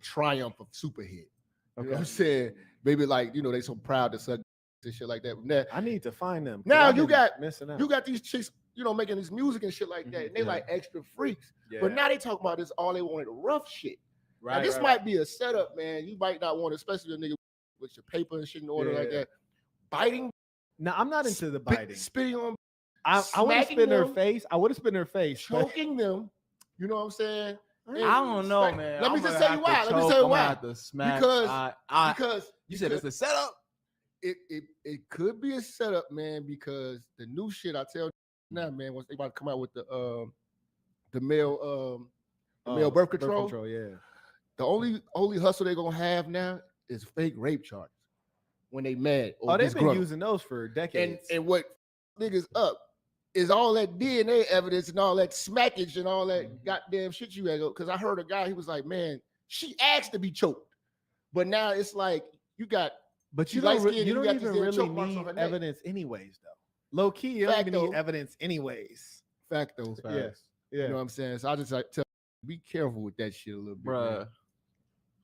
triumph of Superhit. You know what I'm saying? Maybe like, they so proud to suck and shit like that. Now, I need to find them. Now you got these chicks, making this music and shit like that. And they like extra freaks. Yeah. But now they talk about this, all they wanted rough shit. Right. Now, this might be a setup, man. You might not want, especially a nigga with your paper and shit in order like that. Biting. No, I'm not into the biting. Spitting on, I would have smacking spit in her them, face. I would have spit in her face. but- choking them. You know what I'm saying? I don't know, Smack- man. Let me I'm just gonna tell you have to why. Let me choke. tell you I'm why. gonna have to smack. Because you said it's a setup. it could be a setup, man. Because the new shit I tell you now, man, once they about to come out with the male birth control. Yeah. The only hustle they're gonna have now is fake rape charges when they mad. Or They've been disgruntled. using those for decades. And what niggas up is all that DNA evidence and all that smackage and all that goddamn shit you had. Because I heard a guy, he was like, man, she asked to be choked, but now it's like you got. But you light don't, skinned you and don't got even these damn really choke marks on need her neck. evidence anyways, though. Low key, you don't even Facto. need evidence anyways. Factos. Yes. Yeah. You know what I'm saying? So I just like tell be careful with that shit a little bit, Bruh. man.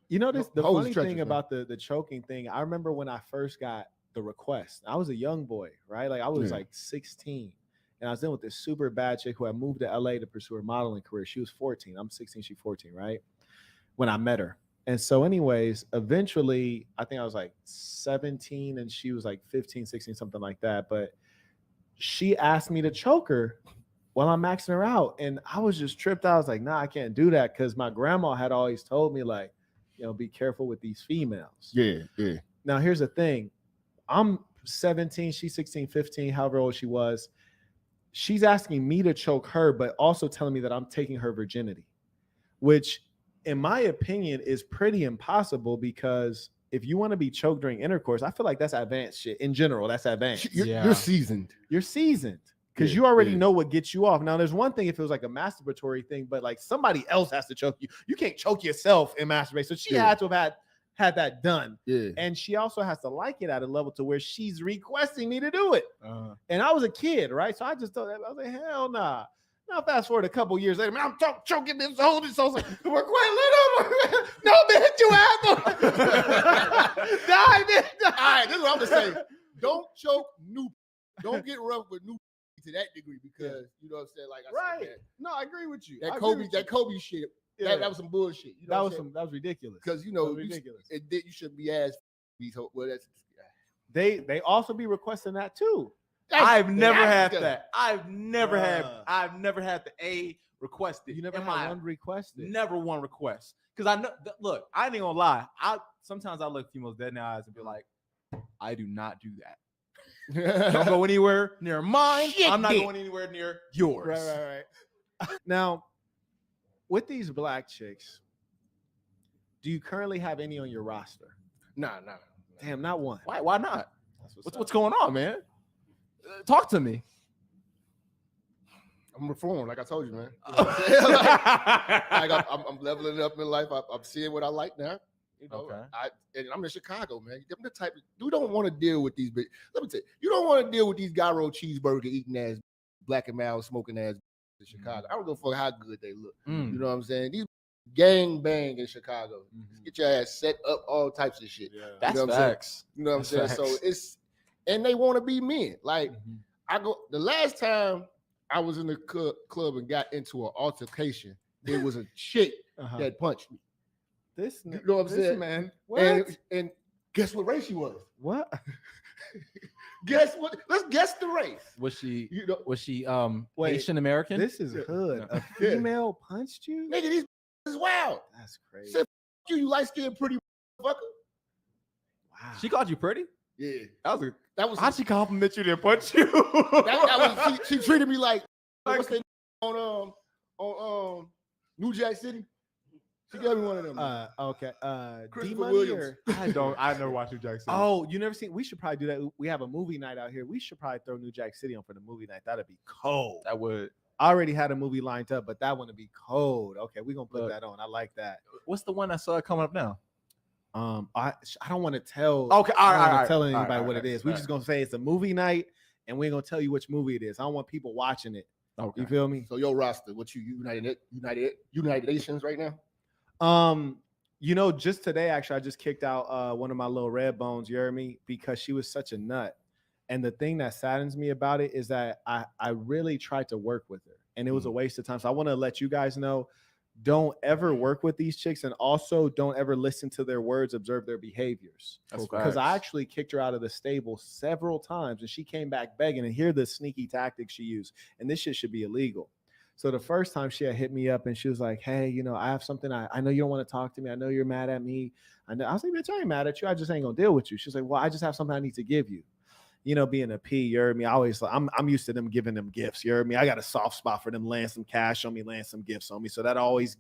You know, the Hoes funny treacherous, thing man. about the choking thing, I remember when I first got the request. I was a young boy, right? Like I was like 16. And I was dealing with this super bad chick who had moved to LA to pursue her modeling career. She was 14. I'm 16, she's 14, right? When I met her. And so, anyways, eventually, I think I was like 17 and she was like 15, 16, something like that. But she asked me to choke her while I'm maxing her out. And I was just tripped out. I was like, nah, I can't do that. Because my grandma had always told me, like, you know, be careful with these females. Yeah. Now, here's the thing. I'm 17, she's 16, 15, however old she was. She's asking me to choke her, but also telling me that I'm taking her virginity, which in my opinion is pretty impossible, because if you want to be choked during intercourse, I feel like that's advanced shit. In general, that's advanced. You're seasoned. You're seasoned because Yeah, you already yeah. know what gets you off. Now, there's one thing if it was like a masturbatory thing, but like somebody else has to choke you. You can't choke yourself and masturbate. So she had to have had that done. Yeah. And she also has to like it at a level to where she's requesting me to do it. And I was a kid, right? So I just thought, I was like, hell nah. Now fast forward a couple years later, man, I'm choking this whole. So I was like, we're quite little. No, man, hit you out. Die, man. All right, this is what I'm gonna say. Don't choke new. Don't get rough with new to that degree, because you know what I'm saying. Like I said, man, No, I agree with you. that Kobe shit. Yeah. That was some bullshit. You know that was ridiculous. because you That know was ridiculous. you shouldn't be asked these. Well, that's They also be requesting that too. I've never had Africa. that. I've never had the A requested. You never in had my- one requested. Never one request. Because I know, look, I ain't gonna lie. Sometimes I look females dead in the eyes and be like, I do not do that. Don't go anywhere near mine. I'm not going anywhere near yours. Right. Now, with these black chicks, do you currently have any on your roster? Nah. Damn, not one. Why not? That's What's going on, man? Talk to me. I'm reformed, like I told you, man. You know what I'm saying? Like, I'm leveling up in life. I'm seeing what I like now. You know, Okay. I'm in Chicago, man. I'm the type of, you don't want to deal with these. Let me tell you, you don't want to deal with these gyro cheeseburger eating ass, black and mild smoking ass in Chicago. I don't give a fuck how good they look. Mm. You know what I'm saying? These gang bang in Chicago. Get your ass set up, all types of shit. That's you know what I'm saying? facts. You know what I'm saying? That's So facts. and they want to be men. Like the last time I was in the club and got into an altercation, it was a chick that punched me. This, You know what I'm saying? man. What? And guess what race she was? What? Guess what? Let's guess the race. Was she You know, Wait, Asian American? This is hood. A Yeah. female punched you? nigga, these is wild. That's crazy. Said, you light skinned pretty fucker. Wow. She called you pretty? Yeah, That was how'd she compliment you then punch you? that was she treated me like what's that on New Jack City. She gave me one of them. Okay. Christopher D-Money Williams. or- I've never watched New Jack City. Oh, you never seen? We should probably do that. We have a movie night out here. We should probably throw New Jack City on for the movie night. That'd be cold. that would. I already had a movie lined up, but that one would be cold. Okay, we're gonna put Look. that on. I like that. What's the one I saw coming up now? I don't want to tell. Okay, all I don't right, want to tell anybody all right, what all it right, is. We're all just gonna say it's a movie night, and we're gonna tell you which movie it is. I don't want people watching it. Okay. You feel me? So your roster, what you United Nations right now? You know, just today, actually, I just kicked out one of my little red bones, you heard me, because she was such a nut. And the thing that saddens me about it is that I really tried to work with her, and it was a waste of time. So I want to let you guys know, don't ever work with these chicks, and also don't ever listen to their words, observe their behaviors. Because I actually kicked her out of the stable several times, and she came back begging. And here are the sneaky tactics she used, and this shit should be illegal. So the first time she had hit me up, and she was like, hey, you know, I have something. I know you don't want to talk to me. I know you're mad at me. I was like, bitch, I ain't mad at you. I just ain't gonna deal with you. She's like, well, I just have something I need to give you. You know, being a P, you heard me. I'm used to them giving them gifts. You heard me. I got a soft spot for them laying some cash on me, laying some gifts on me. So that always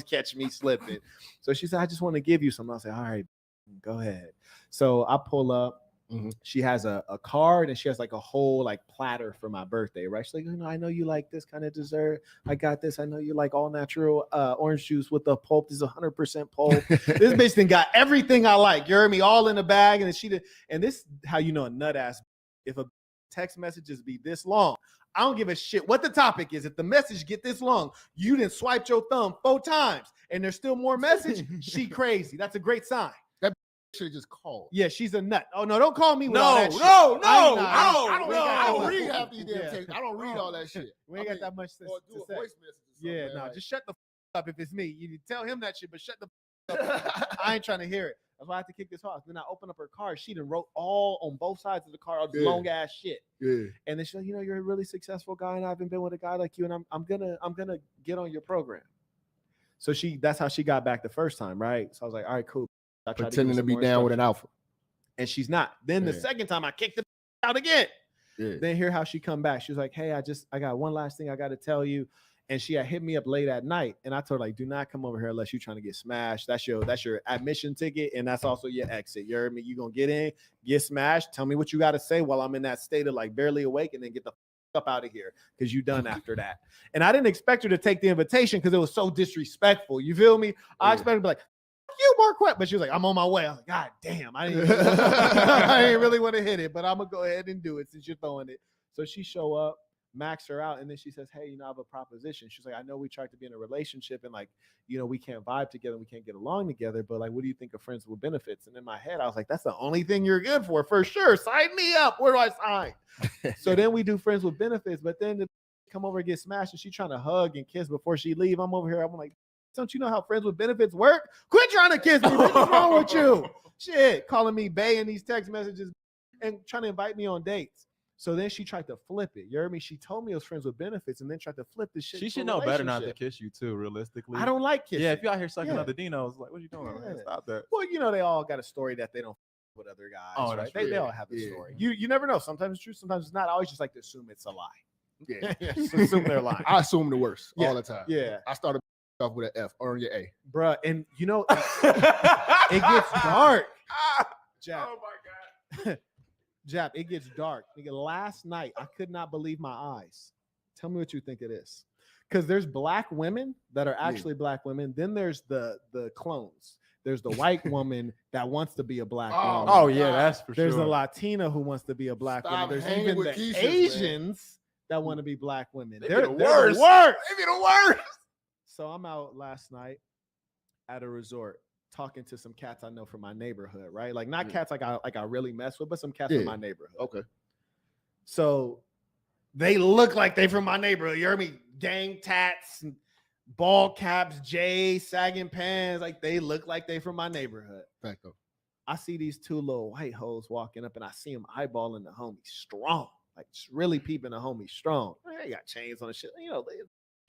catch me slipping. So she said, I just want to give you something. I was like, all right, go ahead. So I pull up. Mm-hmm. She has a card, and she has like a whole like platter for my birthday, right? She's like, you know, I know you like this kind of dessert. I got this. I know you like all natural orange juice with the pulp. This is 100% pulp. This bitch done got everything I like. You heard me, all in the bag. And she did. And this is how you know a nut ass. If a text messages be this long, I don't give a shit what the topic is. If the message get this long, you done swiped your thumb 4 times, and there's still more message. She crazy. That's a great sign. Should just call. Yeah, she's a nut. Oh no, don't call me with all that shit. I don't read half these damn texts. I don't read all that shit. We ain't got that much to do a say. voice message. Yeah, no, just shut the up if it's me. You tell him that shit, but shut the up. I ain't trying to hear it. That's why I have to kick this off. Then I open up her card. She done wrote all on both sides of the card, all this long ass shit. Yeah. And then she's like, you know, you're a really successful guy, and I haven't been with a guy like you, and I'm gonna get on your program. So that's how she got back the first time, right? So I was like, all right, cool. Pretending to be down with an alpha. And she's not. Then the second time I kicked the out again. Yeah. Then hear how she come back. She was like, hey, I got one last thing I got to tell you. And she had hit me up late at night. And I told her, like, do not come over here unless you're trying to get smashed. That's your admission ticket. And that's also your exit. You heard me? You're going to get in, get smashed. Tell me what you got to say while I'm in that state of like barely awake, and then get the up out of here, because you done after that. And I didn't expect her to take the invitation because it was so disrespectful. You feel me? I expected her to be like, you, Marquett. But she was like, I'm on my way. I was like, God damn, I didn't really want to hit it, but I'm gonna go ahead and do it since you're throwing it. So she show up, max her out, and then she says, hey, you know, I have a proposition. She's like, I know we tried to be in a relationship, and like, you know, we can't vibe together, we can't get along together, but like, what do you think of friends with benefits? And in my head, I was like, that's the only thing you're good for sure. Sign me up. Where do I sign? So then we do friends with benefits, but then the come over and get smashed, and she trying to hug and kiss before she leave. I'm over here, I'm like, don't you know how friends with benefits work? Quit trying to kiss me. What's wrong with you? Shit, calling me bae in these text messages and trying to invite me on dates. So then she tried to flip it. You heard me? She told me it was friends with benefits, and then tried to flip the shit. She should know better not to kiss you too, realistically. I don't like kissing. Yeah, if you out here sucking other dinos, like, what you doing? Yeah. Stop that. Well, you know, they all got a story that they don't with other guys. Oh, right? They all have a story. You never know. Sometimes it's true, sometimes it's not. I always just like to assume it's a lie. Yeah. Assume they're lying. I assume the worst all the time. Yeah. I started off with an F, earn your A. Bruh, and you know, it gets dark. Jap. Oh my God. Jap, it gets dark. Nigga, last night, I could not believe my eyes. Tell me what you think it is. Because there's black women that are actually black women. Then there's the clones. There's the white woman that wants to be a black woman. Oh, yeah, that's for There's sure. a Latina who wants to be a black woman. There's even the Keisha, Asians that want to be black women. They're the worst. They be the worst. So I'm out last night at a resort talking to some cats I know from my neighborhood, right? Like not cats like I really mess with, but some cats from my neighborhood. Okay. So they look like they from my neighborhood. You heard me? Gang tats, ball caps, J's, sagging pants. Like they look like they from my neighborhood. Thank you. I see these two little white hoes walking up, and I see them eyeballing the homie strong, like just really peeping the homie strong. They got chains on the shit, you know.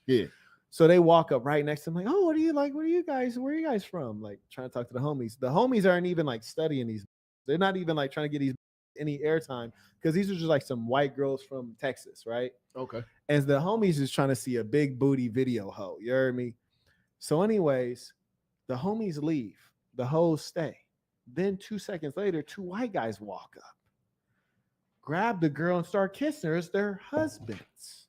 Yeah. So they walk up right next to him, like, oh, what are you like? Where are you guys from? Like trying to talk to the homies. The homies aren't even like studying these. They're not even like trying to get these any airtime, because these are just like some white girls from Texas, right? Okay. And the homies is trying to see a big booty video hoe. You heard me? So anyways, the homies leave. The hoes stay. Then 2 seconds later, 2 white guys walk up, grab the girl, and start kissing her as their husbands.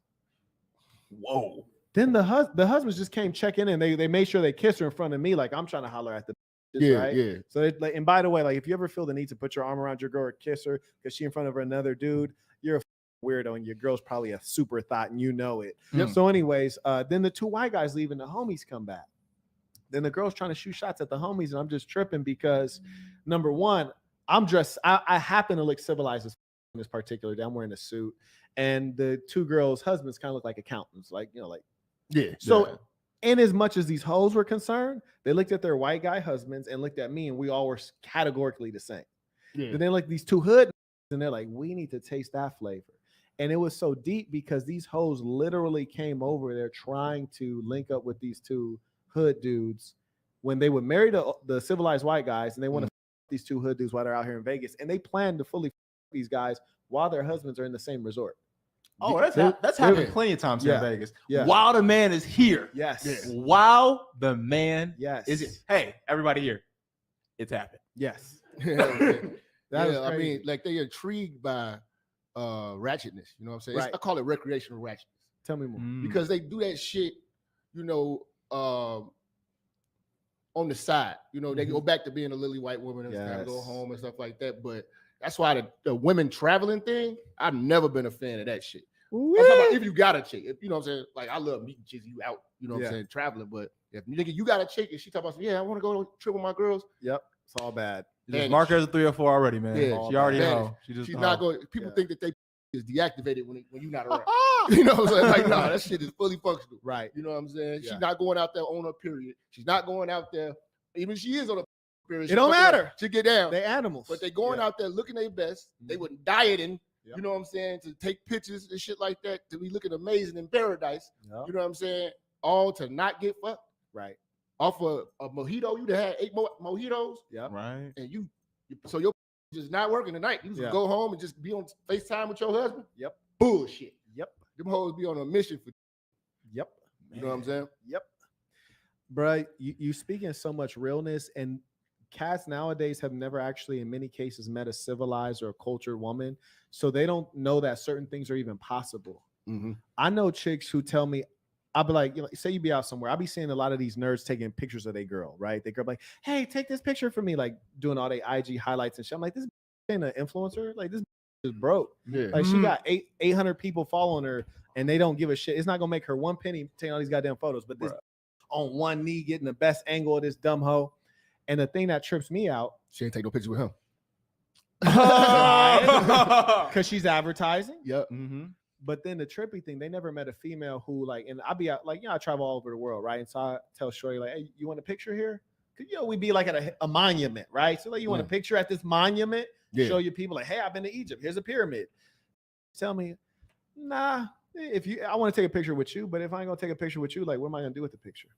Whoa. Then the husbands just came checking in. They made sure they kissed her in front of me, like I'm trying to holler at the right? Yeah. So like, and by the way, like if you ever feel the need to put your arm around your girl or kiss her because she's in front of another dude, you're a weirdo, and your girl's probably a super thought, and you know it. Yep. So anyways, then the 2 white guys leave, and the homies come back. Then the girl's trying to shoot shots at the homies, and I'm just tripping because number one, I'm dressed. I happen to look civilized in this particular day. I'm wearing a suit, and the 2 girls' husbands kind of look like accountants, like, you know, like. Yeah. So in as much as these hoes were concerned, they looked at their white guy husbands and looked at me, and we all were categorically the same. Yeah. Then they like these two hood, and they're like, we need to taste that flavor. And it was so deep because these hoes literally came over there trying to link up with these two hood dudes when they would marry the civilized white guys, and they want to these two hood dudes while they're out here in Vegas, and they plan to fully these guys while their husbands are in the same resort. Oh, that's happened plenty of times here in Vegas. Yeah. While the man is here. Yes. While the man Yes. is here. Hey, everybody here. It's happened. Yes. I mean, like they intrigued by ratchetness. You know what I'm saying? Right. I call it recreational ratchetness. Tell me more. Because they do that shit, you know, on the side. You know, they go back to being a lily white woman and kind of go home and stuff like that. But that's why the women traveling thing, I've never been a fan of that shit. I'm talking about if you got a chick, if, you know what I'm saying? Like, I love meeting chicks, you out, you know what I'm saying, traveling. But if nigga, you got a chick and she talk about, I want to go on a trip with my girls. Yep. It's all bad. Just mark her as a 3 or 4 already, man. Yeah, she already know. She's not going. People think that they is deactivated when you're not around. You know what I'm saying? Like, no, that shit is fully functional. Right. You know what I'm saying? She's not going out there on her period. She's not going out there, even if she is on a period. It don't matter. She get down. They animals. But they going out there looking their best. They wouldn't dieting. You know what I'm saying? To take pictures and shit like that, to be looking amazing in paradise. Yep. You know what I'm saying? All to not get fucked. Right. Off of a mojito, you'd have had 8 mojitos. Yep. Right. And so your just not working tonight. You just go home and just be on FaceTime with your husband. Yep. Bullshit. Yep. Them hoes be on a mission for. Yep. You know what I'm saying? Yep. Bruh, you speaking so much realness, and cats nowadays have never actually, in many cases, met a civilized or a cultured woman, so they don't know that certain things are even possible. Mm-hmm. I know chicks who tell me, I'll be like, say you be out somewhere, I'll be seeing a lot of these nerds taking pictures of their girl, right? They girl like, hey, take this picture for me, like doing all their IG highlights and shit. I'm like, this ain't an influencer, like this is broke. Yeah. Like she got 800 people following her, and they don't give a shit. It's not gonna make her one penny taking all these goddamn photos, but this on one knee getting the best angle of this dumb hoe. And the thing that trips me out, she ain't take no pictures with him. Because she's advertising. Yep. Mm-hmm. But then the trippy thing, they never met a female who, like, and I'll be out, like, I travel all over the world, right? And so I tell Shorty, like, hey, you want a picture here? Because, we'd be like at a monument, right? So, like, you want a picture at this monument? Show your people, like, hey, I've been to Egypt. Here's a pyramid. Tell me, nah, I want to take a picture with you, but if I ain't gonna take a picture with you, like, what am I gonna do with the picture?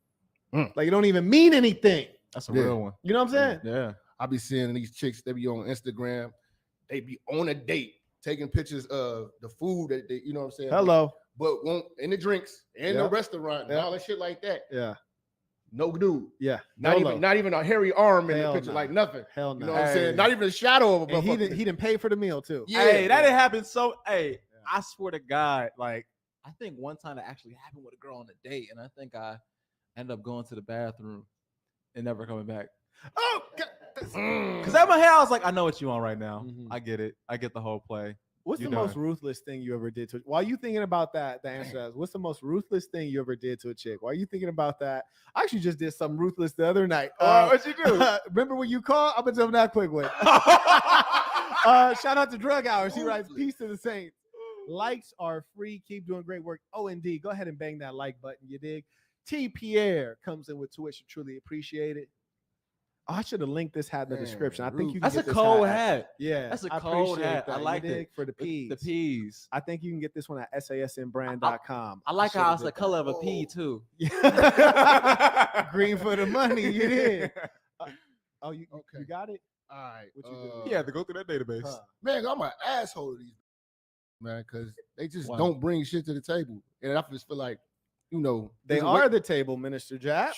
Like, it don't even mean anything. That's a real one. You know what I'm saying? Yeah. I be seeing these chicks, they be on Instagram, they be on a date, taking pictures of the food that they, you know what I'm saying? Hello. But won't in the drinks, in the restaurant, and all that shit like that. Yeah. No dude. Yeah. Not even a hairy arm in the picture, no. like nothing. Hell no. You know what I'm saying? Not even a shadow of a and he didn't pay for the meal too. Yeah. Hey, that didn't happen. So, I swear to God, like, I think one time that actually happened with a girl on a date, and I think I ended up going to the bathroom and never coming back. Oh, because at my head, I was like, I know what you want right now. Mhm. I get it. I get the whole play. What's the most ruthless thing you ever did to? While you thinking about that, the answer is, what's the most ruthless thing you ever did to a chick? While you thinking about that, I actually just did something ruthless the other night. What'd you do? Remember when you called? I'm gonna jump that quick way. Shout out to Drug Hours. He writes, peace to the saints. Likes are free. Keep doing great work. O&D, go ahead and bang that like button. You dig? T. Pierre comes in with tuition. Truly appreciate it. Oh, I should have linked this hat in the description. I think you can That's get a this cold hat. hat. Yeah, That's a I cold appreciate hat. that. I like You dig? it. For the peas. The peas. I think you can get this one at sasnbrand.com. I like how it's the color of a pea too. Green for the money. You did. Oh, you got it? All right. What you do? He had to go through that database. Man, I'm an asshole to these man, because they just don't bring shit to the table. And I just feel like, they are the table, Minister Jap.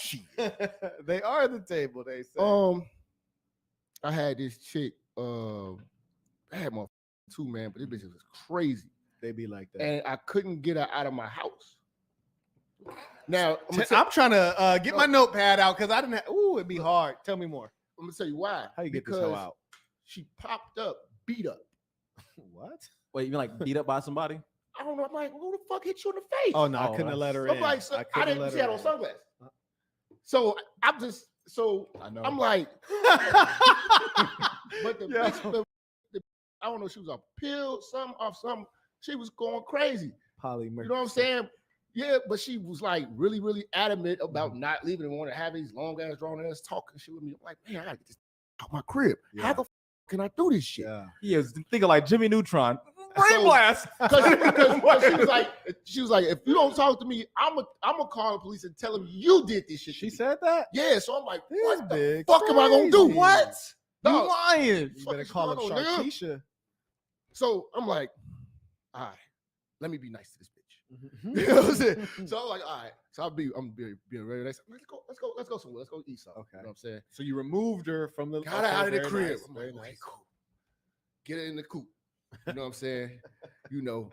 They are the table, they say. I had this chick, I had my too, man, but this bitch was crazy. They be like that. And I couldn't get her out of my house. Now, I'm trying to get my notepad out because I didn't have, it'd be hard. Tell me more. I'm gonna tell you why. How you get this hoe out? She popped up, beat up. What? Wait, you mean like beat up by somebody? I don't know. I'm like, who the fuck hit you in the face? Oh no, I couldn't have let her in. I didn't see that on sunglasses. So I'm like, but the bitch, I don't know, she was a pill, something off something. She was going crazy. Polymer. You know what I'm saying? Yeah, but she was like really, really adamant about not leaving and wanted to have these long ass, drawn ass talking shit with me. I'm like, man, I gotta get this out my crib. Yeah. How the can I do this shit? Yeah. He is thinking like Jimmy Neutron. Brain So- blast. Because she was like, if you don't talk to me, I'm gonna call the police and tell them you did this shit. She to me. said that? Yeah, so I'm like, This what the big fuck am I gonna do? crazy. What? You Dog. lying. You better Fucking call up struggle, nigga. Sharkeisha. So I'm like, all right, let me be nice to this bitch. Mhm. You know what I'm saying? So I'm like, all right. So I'm being ready. Let's go somewhere. Let's go eat something. Okay. You know what I'm saying? So you removed her from the Got her out of the very crib. nice, I'm very like, okay, nice. cool. Get her in the coop. You know what I'm saying? You know,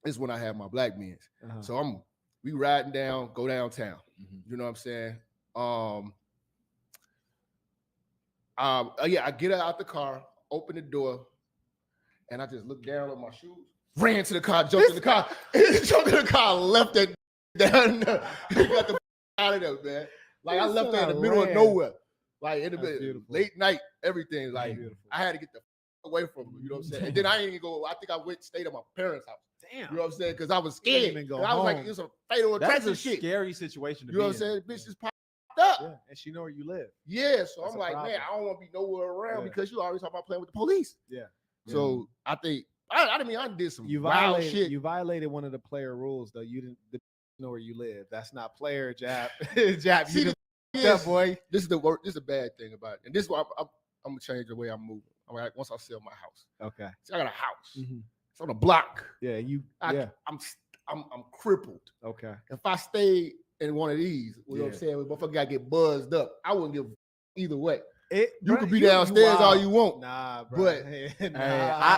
this is when I have my black men. Uh-huh. So we riding down, go downtown. Mhm. You know what I'm saying? Yeah, I get her out the car, open the door, and I just look down at my shoes, ran to the car, jumped in the car, left it down there. Got the out of there, man. Like I left her in the middle of nowhere. Like in the That's middle, beautiful. late night, everything. Like Beautiful. I had to get the away from her, you know what I'm saying? And then I didn't even go, I think I stayed at my parents' house. Damn. You know what I'm saying? Because I was You didn't scared. even go 'Cause I was like, home. it's a fatal That's attraction a shit. scary situation to You know be what I'm in. saying? Bitch just popped up. Yeah, and she know where you live. Yeah, so That's I'm a like, problem. man, I don't want to be nowhere around Yeah. because you always talk about playing with the police. Yeah. So I think I did some You wild violated shit. you violated one of the player rules though. You didn't know where you live. That's not player, Jap. Jap, See, you the just thing that is, boy. this is the work. This is a bad thing about it, and this is why I'm gonna change the way I'm moving. I'm like, once I sell my house, Okay. see, I got a house. Mhm. It's on a block. Yeah, you I'm crippled. okay. If I stayed in one of these, you know what I'm Yeah. saying, motherfucker gotta get buzzed up. I wouldn't give either way. You You could be downstairs all you want. Nah, bro. but- Hey, nah.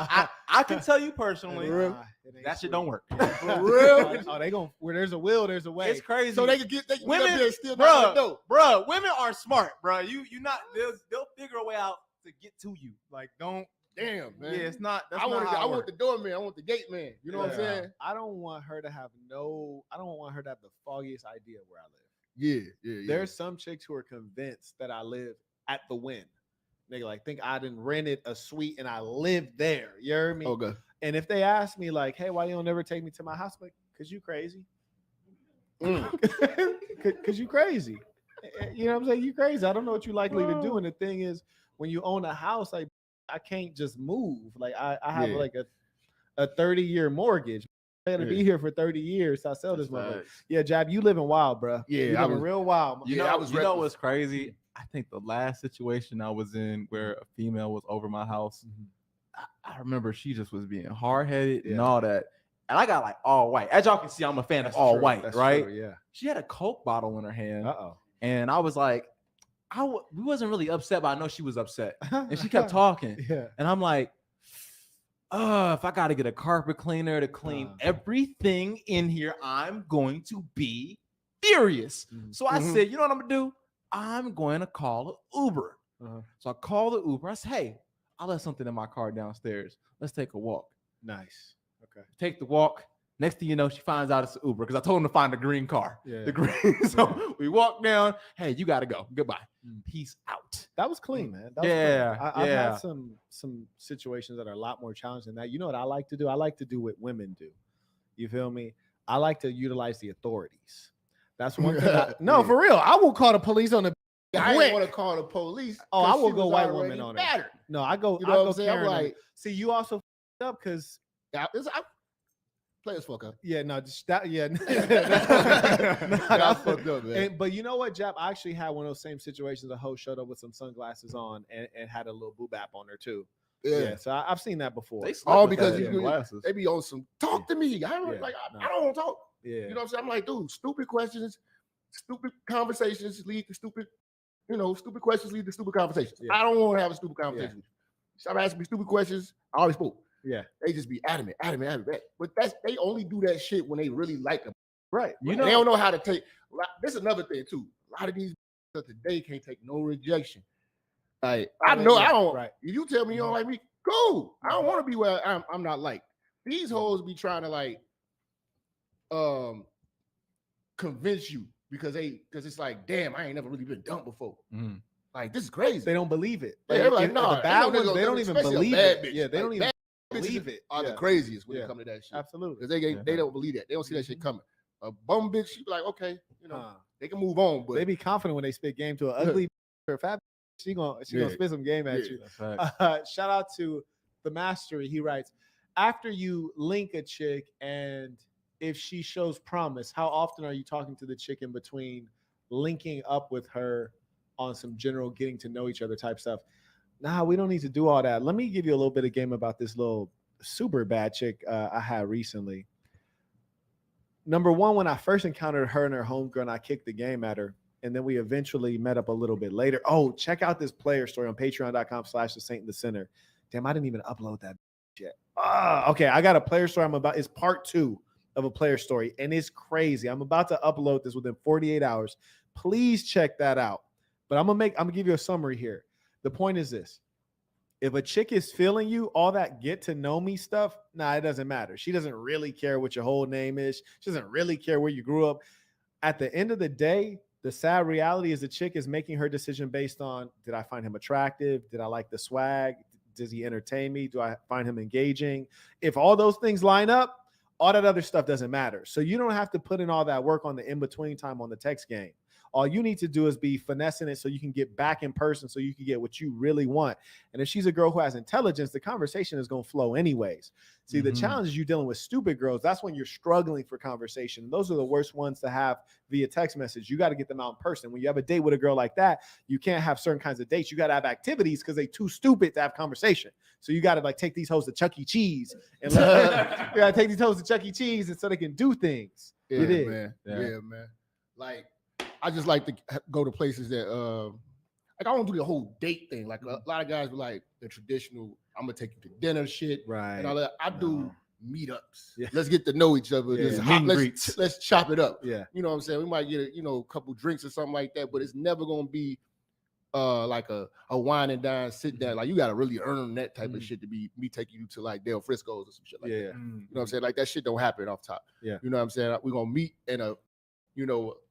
Hey, I can tell you personally, For real? Nah, it ain't that shit sweet. don't work. For real. Oh, they gon' where there's a will, there's a way. It's crazy. So they can get women Women- up there and still not know. Bruh, women are smart, bruh. You not they'll figure a way out to get to you. Like don't Damn, man. yeah, it's not that's I not how it want works. the doorman. I want the gate man. You know what I'm Yeah. saying? I don't want her to have the foggiest idea where I live. Yeah. There's some chicks who are convinced that I live at the Wynn. Nigga, like think I done rented a suite and I live there. You heard me? Okay. And if they ask me like, hey, why you don't never take me to my house? I'm like, cause you crazy. Cause you crazy. You know what I'm saying? You crazy. I don't know what you're likely to do. And the thing is, when you own a house, like I can't just move. Like I have Yeah. like a 30-year mortgage. I gotta be here for 30 years. So I sell this motherfucker. Yeah, Jab, you living wild, bro. Yeah, you I living was- real wild. You Yeah, know, I was you know reckless. what's crazy? I think the last situation I was in where a female was over my house, I remember she just was being hard headed and Yeah. all that. And I got like all white. As y'all can see, I'm a fan That's of all true. white, That's right? true, yeah. She had a Coke bottle in her hand, Uh-oh. and I was like, we wasn't really upset, but I know she was upset. And she kept talking, Yeah. and I'm like, if I got to get a carpet cleaner to clean everything in here, I'm going to be furious. Mhm. So I Mhm. said, you know what I'm gonna do? I'm going to call an Uber. Uh-huh. So I call the Uber. I said, hey, I left something in my car downstairs. Let's take a walk. Nice. Okay. Take the walk. Next thing you know, she finds out it's an Uber because I told him to find the green car. Yeah. The green. So we walk down. Hey, you got to go. Goodbye. Peace out. That was clean, man. That was Yeah, clean. I've yeah. had some situations that are a lot more challenging than that. You know what I like to do? I like to do what women do. You feel me? I like to utilize the authorities. That's one thing. No, Yeah. for real. I will call the police on the. I quick. didn't want to call the police. Oh, 'cause I will she go was white already woman on her. battered. No, I go. You know I what go I'm saying? I'm Karen on like- it. See, you also up because I play as fuck up. yeah, no, just that yeah. That's fucked up, man. But you know what, Jap? I actually had one of those same situations. A hoe showed up with some sunglasses on and had a little boo bap on her too. Yeah, so I've seen that before. All because you- glasses. They be on some talk to me. I don't Yeah, like. no. I don't want to talk. Yeah, You know what I'm saying? I'm like, dude, stupid questions, stupid conversations lead to stupid. Stupid questions lead to stupid conversations. Yeah. I don't want to have a stupid conversation. with you. Stop asking me stupid questions. I always spoke. yeah, They just be adamant. But they only do that shit when they really like them. right. You They know, don't know how to take. This is another thing too. A lot of these today can't take no rejection. Like I know I don't. Right. If you tell me you don't like me, cool. I don't want to be where I'm not liked. These hoes be trying to like convince you because it's like, damn, I ain't never really been dumped before. Mhm. Like this is crazy. They don't believe it. Yeah, they're like, if- no, the bad ones, they don't even especially a believe bad it. bitch. Yeah, they Like, don't even bad bitches believe it. Are Yeah. the craziest when Yeah. it comes to that shit. Absolutely. Because they don't believe that. They don't see that shit coming. a bum bitch, she be like, okay, they can move on. But they be confident when they spit game to an ugly or fat. She gonna spit some game at you. Shout out to the Mastery. He writes, after you link a chick and if she shows promise, how often are you talking to the chick in between linking up with her on some general getting to know each other type stuff? Nah, we don't need to do all that. Let me give you a little bit of game about this little super bad chick I had recently. Number one, when I first encountered her and her homegirl, and I kicked the game at her, and then we eventually met up a little bit later. Oh, check out this player story on patreon.com/the Saint in the Center. Damn, I didn't even upload that yet. Okay, I got a player story it's part 2 of a player story, and it's crazy. I'm about to upload this within 48 hours. Please check that out. But I'm gonna give you a summary here. The point is this. If a chick is feeling you, all that get to know me stuff, it doesn't matter. She doesn't really care what your whole name is. She doesn't really care where you grew up. At the end of the day, the sad reality is the chick is making her decision based on, did I find him attractive? Did I like the swag? Does he entertain me? Do I find him engaging? If all those things line up, all that other stuff doesn't matter. So you don't have to put in all that work on the in-between time on the text game. All you need to do is be finessing it so you can get back in person so you can get what you really want. And if she's a girl who has intelligence, the conversation is going to flow anyways. See, the challenge is you dealing with stupid girls. That's when you're struggling for conversation. Those are the worst ones to have via text message. You got to get them out in person. When you have a date with a girl like that, you can't have certain kinds of dates. You got to have activities because they're too stupid to have conversation. So you got to take these hoes to Chuck E. Cheese. And you got to take these hoes to Chuck E. Cheese and so they can do things. Yeah, man. Yeah, man. Like, I just like to go to places that, I don't do the whole date thing. Like a lot of guys be like the traditional, I'm gonna take you to dinner shit. Right. And all that. I do meetups. Yeah. Let's get to know each other. Yeah. Let's chop it up. Yeah. You know what I'm saying? We might get a couple drinks or something like that, but it's never gonna be like a wine and dine sit down. Like you gotta really earn that type of shit to be me taking you to like Del Frisco's or some shit like that. You know what I'm saying? Like that shit don't happen off top. Yeah. You know what I'm saying? We're gonna meet in a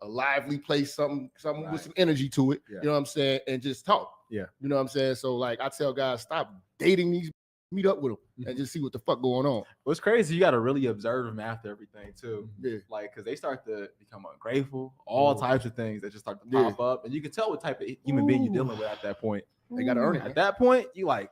lively place, something with some energy to it. Yeah. You know what I'm saying? And just talk. Yeah. You know what I'm saying? So like I tell guys, stop dating these, meet up with them and just see what the fuck going on. What's crazy, you got to really observe them after everything too. Yeah. Like, because they start to become ungrateful, all types of things that just start to pop up. And you can tell what type of human being you're dealing with at that point. They got to earn it. At that point, you like,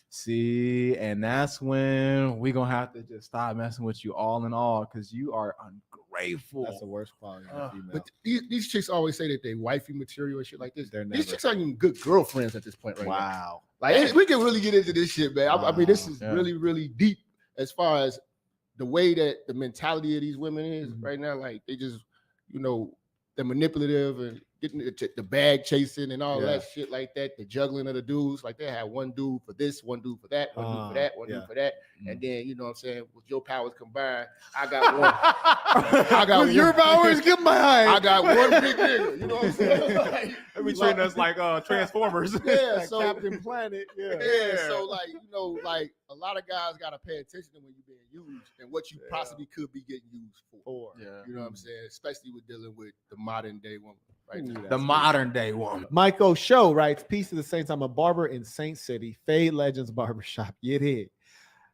see, and that's when we're going to have to just stop messing with you all in all because you are ungrateful. That's the worst quality of a female. But these chicks always say that they wifey material and shit like this. These chicks aren't even good girlfriends at this point right now. Wow. Like, we can really get into this shit, man. I mean, this is really, really deep as far as the way that the mentality of these women is right now. Like, they just, they're manipulative and getting the bag chasing and all that shit like that. The juggling of the dudes. Like, they had one dude for this, one dude for that, one dude for that, one dude for that. And then, you know what I'm saying, with your powers combined, I got one. With your powers combined. I got one big nigga. You know what I'm saying? Like, they be treating us like Transformers. Yeah, like so Captain Planet. Yeah. So like, like a lot of guys gotta pay attention to when you're being used and what you possibly could be getting used for. Yeah. You know what I'm saying? Especially with dealing with the modern day woman. Right now. The modern day woman. Michael Show writes, peace to the Saints. I'm a barber in Saint City, Fade Legends Barbershop. Get it.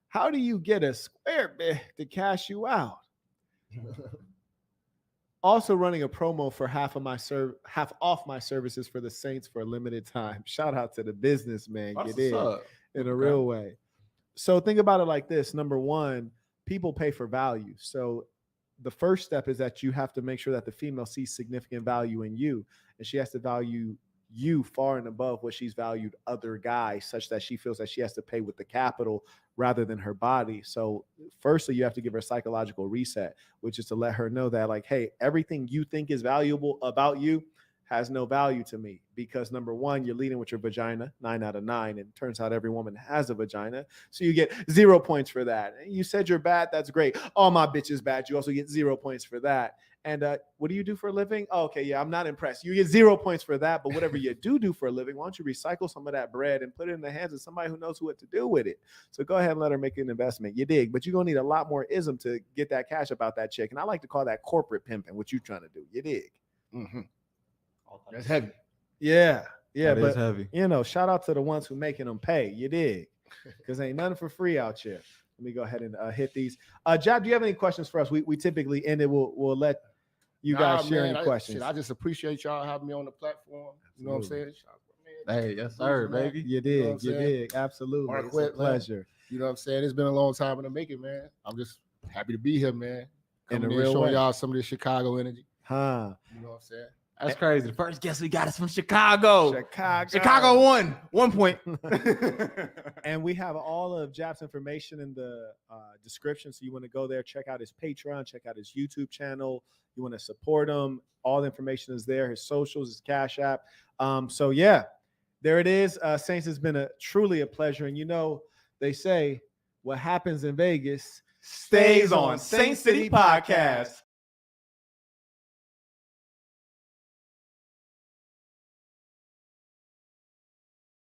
How do you get a square bit to cash you out? Also running a promo for half off my services for the Saints for a limited time. Shout out to the businessman. Get in a real way. So think about it like this. Number one, people pay for value. So the first step is that you have to make sure that the female sees significant value in you, and she has to value you far and above what she's valued other guys, such that she feels that she has to pay with the capital rather than her body. So firstly, you have to give her a psychological reset, which is to let her know that, like, hey, everything you think is valuable about you has no value to me, because number one, you're leading with your vagina, 9 out of 9. And it turns out every woman has a vagina. So you get 0 points for that. You said you're bad. That's great. All my bitches bad. You also get 0 points for that. And what do you do for a living? Oh, okay, yeah, I'm not impressed. You get 0 points for that. But whatever you do for a living, why don't you recycle some of that bread and put it in the hands of somebody who knows what to do with it? So go ahead and let her make an investment. You dig? But you're going to need a lot more ism to get that cash about that chick. And I like to call that corporate pimping, what you trying to do. You dig? Mm-hmm. That's heavy. Yeah, That but is heavy. shout out to the ones who making them pay. You dig? Because ain't nothing for free out here. Let me go ahead and hit these. Jap, do you have any questions for us? We typically end it. We'll let you guys share any questions. I just appreciate y'all having me on the platform. You know what I'm saying? Hey, yes, sir, baby. You did. Absolutely. Marquett, It's a pleasure. You know what I'm saying? It's been a long time in the making, man. I'm just happy to be here, man. In Coming a real showing way. y'all some of this Chicago energy. Huh. You know what I'm saying? That's crazy. The first guest we got is from Chicago. Chicago. Chicago won 1 point. And we have all of Jap's information in the description. So you want to go there, check out his Patreon, check out his YouTube channel. You want to support him. All the information is there. His socials, his Cash App. So yeah, there it is. Saints, has been truly a pleasure. And you know, they say what happens in Vegas Stays on Saint City Podcast.